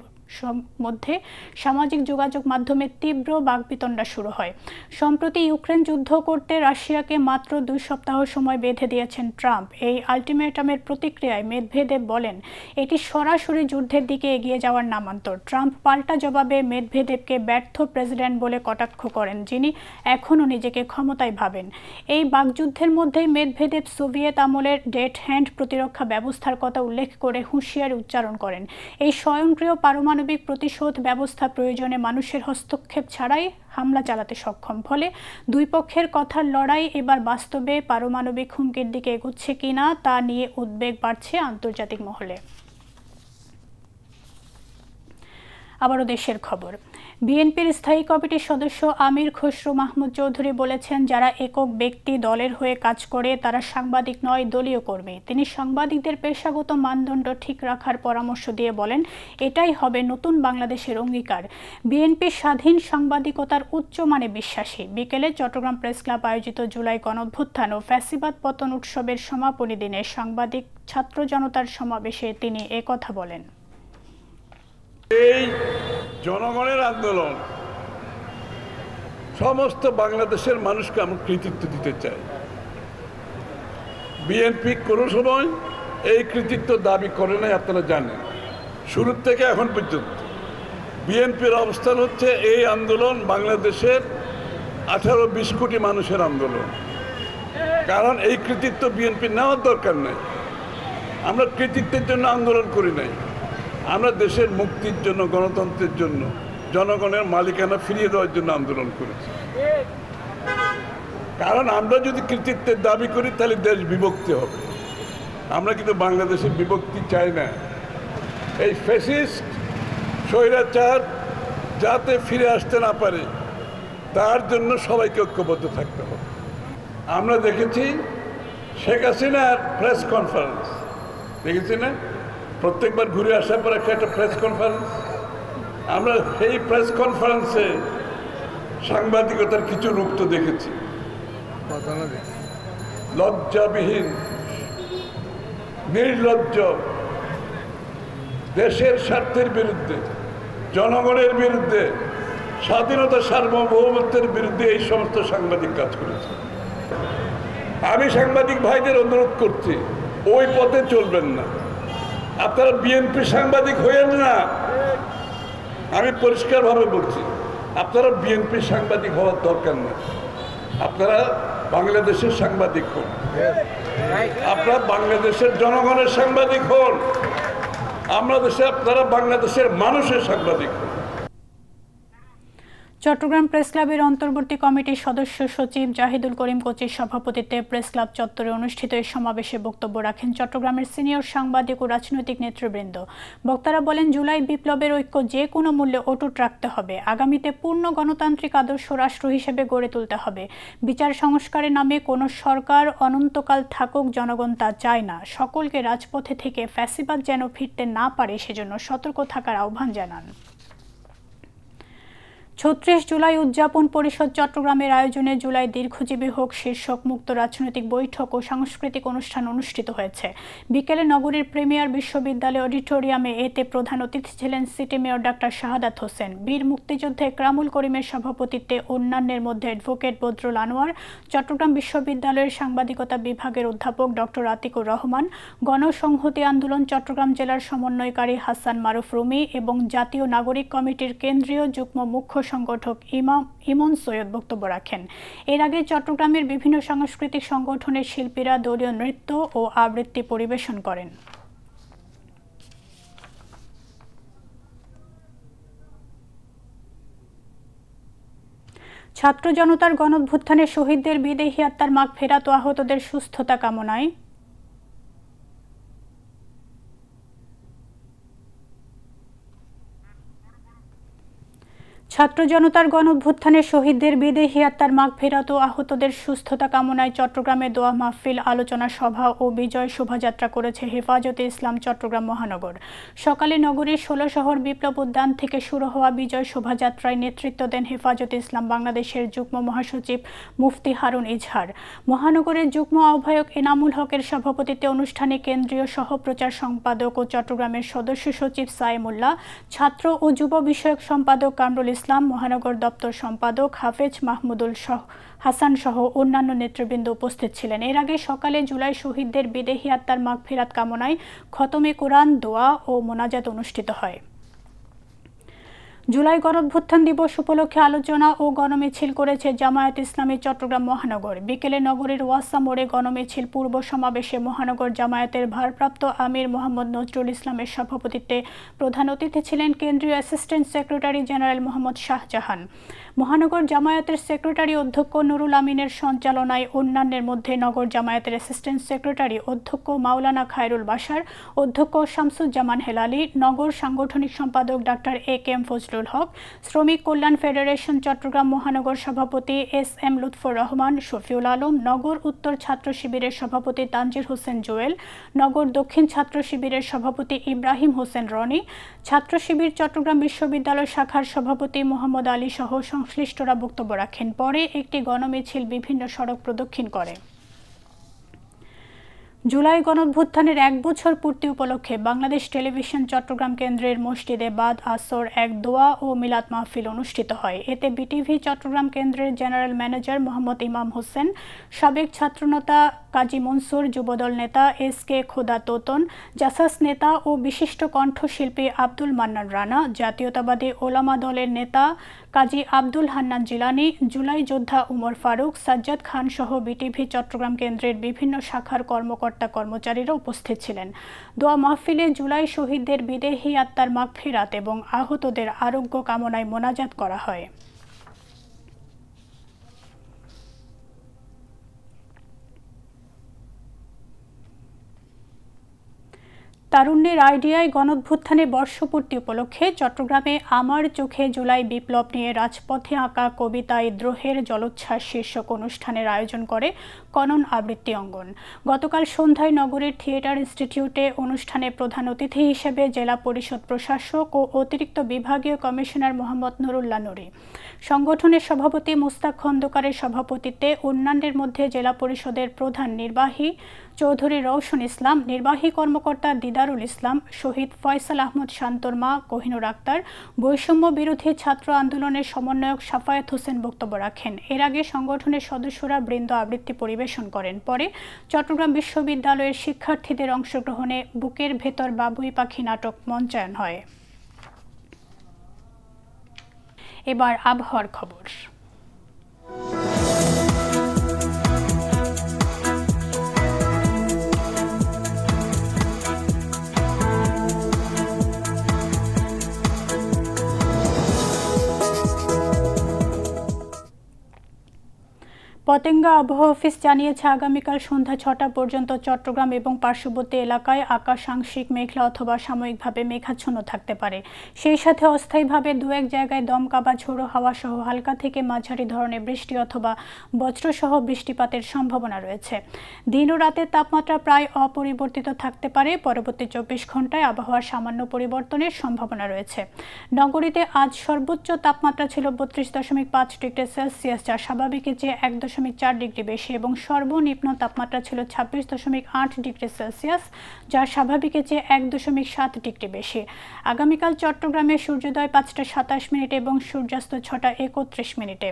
মধ্যে সামাজিক যোগাযোগ মাধ্যমে তীব্র বাকবিতণ্ডা শুরু হয়। সম্প্রতি ইউক্রেন যুদ্ধ করতে রাশিয়াকে মাত্র 2 সপ্তাহ সময় বেঁধে দিয়েছেন ট্রাম্প। এই আলটিমেটামের প্রতিক্রিয়ায় মেদভেদেভ বলেন এটি সরাসরি যুদ্ধের দিকে এগিয়ে যাওয়ার নামান্তর। ট্রাম্প পাল্টা জবাবে মেদভেদেভকে ব্যর্থ প্রেসিডেন্ট বলে কটাক্ষ করেন, যিনি এখনও নিজেকে ক্ষমতায় ভাবেন। এই বাকযুদ্ধের মধ্যেই মেদভেদেভ সোভিয়েত আমলের ডেড হ্যান্ড প্রতিরক্ষা ব্যবস্থার কথা উল্লেখ করে হুঁশিয়ারি উচ্চারণ করেন। এই স্বয়ংক্রিয় পারমাণবিক প্রতিশোধ ব্যবস্থা প্রয়োজনে মানুষের হস্তক্ষেপ ছাড়াই হামলা চালাতে সক্ষম। ফলে দুই পক্ষের কথার লড়াই এবার বাস্তবে পারমাণবিক হুমকির দিকে এগুচ্ছে কিনা তা নিয়ে উদ্বেগ বাড়ছে আন্তর্জাতিক মহলে। আবারও দেশের খবর। বিএনপির স্থায়ী কমিটির সদস্য আমির খসরু মাহমুদ চৌধুরী বলেছেন, যারা একক ব্যক্তি দলের হয়ে কাজ করে তারা সাংবাদিক নয়, দলীয় কর্মী। তিনি সাংবাদিকদের পেশাগত মানদণ্ড ঠিক রাখার পরামর্শ দিয়ে বলেন, এটাই হবে নতুন বাংলাদেশের অঙ্গীকার। বিএনপি স্বাধীন সাংবাদিকতার উচ্চমানে বিশ্বাসী। বিকেলে চট্টগ্রাম প্রেস ক্লাব আয়োজিত জুলাই গণঅভ্যুত্থান ও ফ্যাসিবাদ পতন উৎসবের সমাপনী দিনে সাংবাদিক ছাত্র জনতার সমাবেশে তিনি একথা বলেন।
এই জনগণের আন্দোলন সমস্ত বাংলাদেশের মানুষকে আমরা কৃতিত্ব দিতে চাই। বিএনপি কোনো সময় এই কৃতিত্ব দাবি করে নাই, আপনারা জানেন। শুরু থেকে এখন পর্যন্ত বিএনপির অবস্থান হচ্ছে এই আন্দোলন বাংলাদেশের 18-20 কোটি মানুষের আন্দোলন। কারণ এই কৃতিত্ব বিএনপি নেওয়ার দরকার নেই। আমরা কৃতিত্বের জন্য আন্দোলন করি নাই, আমরা দেশের মুক্তির জন্য, গণতন্ত্রের জন্য, জনগণের মালিকানা ফিরিয়ে দেওয়ার জন্য আন্দোলন করেছি। কারণ আমরা যদি কৃতিত্বের দাবি করি তাহলে দেশ বিভক্তি হবে। আমরা কিন্তু বাংলাদেশের বিভক্তি চাই না। এই ফ্যাসিস্ট স্বৈরাচার যাতে ফিরে আসতে না পারে তার জন্য সবাইকে ঐক্যবদ্ধ থাকতে হবে। আমরা দেখেছি শেখ হাসিনার প্রেস কনফারেন্স, দেখেছি না? প্রত্যেকবার ঘুরে আসার পর একটা প্রেস কনফারেন্স। আমরা সেই প্রেস কনফারেন্সে সাংবাদিকতার কিছু রূপ তো দেখেছি, লজ্জাবিহীন, নির্লজ্জ, দেশের স্বার্থের বিরুদ্ধে, জনগণের বিরুদ্ধে, স্বাধীনতা সার্বভৌমত্বের বিরুদ্ধে এই সমস্ত সাংবাদিক কাজ করেছে। আমি সাংবাদিক ভাইদের অনুরোধ করছি, ওই পথে চলবেন না। আপনারা বিএনপি সাংবাদিক হইয়েন না, আমি পরিষ্কারভাবে বলছি। আপনারা বিএনপি সাংবাদিক হওয়ার দরকার নেই। আপনারা বাংলাদেশের সাংবাদিক হন, আপনারা বাংলাদেশের জনগণের সাংবাদিক হন, আপনারা বাংলাদেশের মানুষের সাংবাদিক হন।
চট্টগ্রাম প্রেস ক্লাবের অন্তর্বর্তী কমিটির সদস্য সচিব জাহিদুল করিম কোচির সভাপতিত্বে প্রেস ক্লাব চত্বরে অনুষ্ঠিত এই সমাবেশে বক্তব্য রাখেন চট্টগ্রামের সিনিয়র সাংবাদিক ও রাজনৈতিক নেতৃবৃন্দ। বক্তারা বলেন, জুলাই বিপ্লবের ঐক্য যে কোনো মূল্যে অটুট রাখতে হবে। আগামীতে পূর্ণ গণতান্ত্রিক আদর্শ রাষ্ট্র হিসেবে গড়ে তুলতে হবে। বিচার সংস্কারের নামে কোনো সরকার অনন্তকাল থাকুক, জনগণ তা চায় না। সকলকে রাজপথে থেকে ফ্যাসিবাদ যেন ফিরতে না পারে সেজন্য সতর্ক থাকার আহ্বান জানান। ৩৬ জুলাই উদযাপন পরিষদ চট্টগ্রামের আয়োজনে জুলাই দীর্ঘজীবী হোক শীর্ষক মুক্ত রাজনৈতিক বৈঠক ও সাংস্কৃতিক অনুষ্ঠান অনুষ্ঠিত হয়েছে। বিকেলে নগরীর প্রিমিয়ার বিশ্ববিদ্যালয় অডিটোরিয়ামে এতে প্রধান অতিথি ছিলেন city mayor doctor Shahadat Hossain. বীর মুক্তিযুদ্ধে একরামুল করিমের সভাপতিত্বে অন্যান্যের মধ্যে অ্যাডভোকেট বদরুল আনোয়ার, চট্টগ্রাম বিশ্ববিদ্যালয়ের সাংবাদিকতা বিভাগের অধ্যাপক ডক্টর আতিকুর রহমান, গণসংহতি আন্দোলন চট্টগ্রাম জেলার সমন্বয়কারী হাসান মারুফ রুমি এবং জাতীয় নাগরিক কমিটির কেন্দ্রীয় যুগ্ম মুখ্য সংগঠক ইমন সৈয়দ বক্তব্য রাখেন। এর আগে চট্টগ্রামের বিভিন্ন সাংস্কৃতিক সংগঠনের শিল্পীরা দলীয় নৃত্য ও আবৃত্তি পরিবেশন করেন। ছাত্র জনতার গণঅভ্যুত্থানে শহীদদের বিদেহী আত্মার মাগফিরাত ও আহতদের সুস্থতা কামনায় ছাত্র জনতার গণঅভ্যুত্থানে শহীদদের বিদেহী আত্মার মাগফিরাত ও আহতদের সুস্থতা কামনায় চট্টগ্রামে দোয়া মাহফিল, আলোচনা সভা ও বিজয় শোভাযাত্রা করেছে হেফাজতে ইসলাম চট্টগ্রাম মহানগর। সকালে নগরীর ১৬ শহর বিপ্লব উদ্যান থেকে শুরু হওয়া বিজয় শোভাযাত্রায় নেতৃত্ব দেন হেফাজতে ইসলাম বাংলাদেশের যুগ্ম মহাসচিব মুফতি হারুন ইজহার। মহানগরের যুগ্ম আহ্বায়ক এনামুল হকের সভাপতিত্বে অনুষ্ঠানে কেন্দ্রীয় সহপ্রচার সম্পাদক ও চট্টগ্রামের সদস্য সচিব সাইমুল্লাহ, ছাত্র ও যুব বিষয়ক সম্পাদক কামরুল ইসলাম, মহানগর দপ্তর সম্পাদক হাফেজ মাহমুদুল হাসান সহ অন্যান্য নেতৃবৃন্দ উপস্থিত ছিলেন। এর আগে সকালে জুলাই শহীদদের বিদেহী আত্মার মাগফিরাত কামনায় খতমে কোরআন, দোয়া ও মোনাজাত অনুষ্ঠিত হয়। জুলাই গণঅভ্যুত্থান দিবস উপলক্ষে আলোচনা ও গণমিছিল করেছে জামায়াত ইসলামী চট্টগ্রাম মহানগর। বিকেলে নগরীর ওয়াসা মোড়ে গণমিছিল পূর্ব সমাবেশে মহানগর জামায়াতের ভারপ্রাপ্ত আমির মোহাম্মদ নজরুল ইসলামের সভাপতিত্বে প্রধান অতিথি ছিলেন কেন্দ্রীয় assistant secretary general Mohammad Shahjahan. মহানগর জামায়াতের সেক্রেটারি অধ্যক্ষ নুরুল আমিনের সঞ্চালনায় অন্যান্যের মধ্যে নগর জামায়াতের অ্যাসিস্ট্যান্ট সেক্রেটারি অধ্যক্ষ মাওলানা খায়রুল বাশার, অধ্যক্ষ শামসুজ্জামান হেলালি, নগর সাংগঠনিক সম্পাদক ডাক্তার এ.কে.এম. ফজলুল হক, শ্রমিক কল্যাণ ফেডারেশন চট্টগ্রাম মহানগর সভাপতি এস.এম. লুৎফর রহমান, শফিউল আলম, নগর উত্তর ছাত্র শিবিরের সভাপতি তানজির হোসেন জুয়েল, নগর দক্ষিণ ছাত্র শিবিরের সভাপতি ইব্রাহিম হোসেন রনি, ছাত্র শিবির চট্টগ্রাম বিশ্ববিদ্যালয় শাখার সভাপতি মোহাম্মদ আলী সহ সংশ্লিষ্টরা বক্তব্য রাখেন। পরে একটি গণমিছিল বিভিন্ন সড়ক প্রদক্ষিণ করে। জুলাই গণঅভ্যুত্থানের ১ বছর পূর্তি উপলক্ষে বাংলাদেশ টেলিভিশন চট্টগ্রাম কেন্দ্রের মসজিদে বাদ আসর এক দোয়া ও মিলাদ মাহফিল অনুষ্ঠিত হয়। এতে বিটিভি চট্টগ্রাম কেন্দ্রের জেনারেল ম্যানেজার মোহাম্মদ ইমাম হোসেন, সাবেক ছাত্রনেতা কাজী মনসুর, যুবদল নেতা এস.কে. খোদা তোতন, জাসাস নেতা ও বিশিষ্ট কণ্ঠশিল্পী আব্দুল মান্নান রানা, জাতীয়তাবাদী ওলামা দলের নেতা কাজী আব্দুল হান্নান জিলানি, জুলাই যোদ্ধা উমর ফারুক, সাজ্জাদ খান সহ বিটিভি চট্টগ্রাম কেন্দ্রের বিভিন্ন শাখার কর্মচারীরা উপস্থিত ছিলেন। দোয়া মাহফিলে জুলাই শহীদদের বিদেহী আত্মার মাগফিরাত এবং আহতদের আরোগ্য কামনায় মোনাজাত করা হয়। তারুণ্যের আইডিয়ায় গণঅভ্যুত্থানে বর্ষপূর্তি উপলক্ষে চট্টগ্রামে আমার চোখে জুলাই বিপ্লব নিয়ে রাজপথে আঁকা কবিতায় দ্রোহের জলোচ্ছ্বাস শীর্ষক অনুষ্ঠানের আয়োজন করে কনন আবৃত্তি অঙ্গন। গতকাল সন্ধ্যায় নগরীর থিয়েটার ইনস্টিটিউটে অনুষ্ঠানে প্রধান অতিথি হিসেবে জেলা পরিষদ প্রশাসক ও অতিরিক্ত বিভাগীয় কমিশনার মোহাম্মদ নুরুল্লাহ নুরি, সংগঠনের সভাপতি মুস্তাক খন্দকারের সভাপতিত্বে অন্যান্যের মধ্যে জেলা পরিষদের প্রধান নির্বাহী চৌধুরী রওশন ইসলাম, নির্বাহী কর্মকর্তা দিদারুল ইসলাম, শহীদ ফয়সাল আহমদ শান্তর মা কোহিনুর আক্তার, বৈষম্য বিরোধী ছাত্র আন্দোলনের সমন্বয়ক সাফায়েত হোসেন বক্তব্য রাখেন। এর আগে সংগঠনের সদস্যরা বৃন্দ আবৃত্তি পরিবেশন করেন। পরে চট্টগ্রাম বিশ্ববিদ্যালয়ের শিক্ষার্থীদের অংশগ্রহণে বুকের ভেতর বাবুই পাখি নাটক মঞ্চায়ন হয়। এবার আবহাওয়ার খবর। পতেঙ্গা আবহাওয়া অফিস জানিয়েছে, আগামীকাল সন্ধ্যা ৬টা পর্যন্ত চট্টগ্রাম এবং পার্শ্ববর্তী এলাকায় আকাশ আংশিক মেঘলা অথবা সাময়িকভাবে মেঘাচ্ছন্ন থাকতে পারে। সেই সাথে অস্থায়ীভাবে দু এক জায়গায় দমকা বা ঝোড়ো হাওয়া সহ হালকা থেকে মাঝারি ধরনের বৃষ্টি অথবা বজ্রসহ বৃষ্টিপাতের সম্ভাবনা রয়েছে। দিন ও রাতের তাপমাত্রা প্রায় অপরিবর্তিত থাকতে পারে। পরবর্তী ২৪ ঘন্টায় আবহাওয়ার সামান্য পরিবর্তনের সম্ভাবনা রয়েছে। নগরীতে আজ সর্বোচ্চ তাপমাত্রা ছিল ৩২.৫ ডিগ্রি সেলসিয়াস, যা স্বাভাবিকের চেয়ে ১.৪ ডিগ্রি বেশি, এবং সর্বনিম্ন তাপমাত্রা ছিল ২৬.৮ ডিগ্রি সেলসিয়াস, যা স্বাভাবিকের চেয়ে ১.৭ ডিগ্রি বেশি। আগামীকাল চট্টগ্রামে সূর্যোদয় ৫টা ২৭ মিনিটে এবং সূর্যাস্ত ৬টা ৩১ মিনিটে।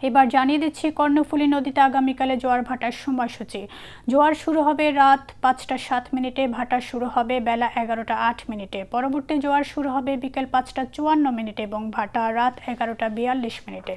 এবার জানিয়ে দিচ্ছি কর্ণফুলী নদীতে আগামীকালে জোয়ার ভাটার সময়সূচি। জোয়ার শুরু হবে রাত ৫টা ৭ মিনিটে, ভাটা শুরু হবে বেলা ১১টা ৮ মিনিটে। পরবর্তী জোয়ার শুরু হবে বিকেল ৫টা ৫৪ মিনিটে এবং ভাটা রাত ১১টা ৪২ মিনিটে।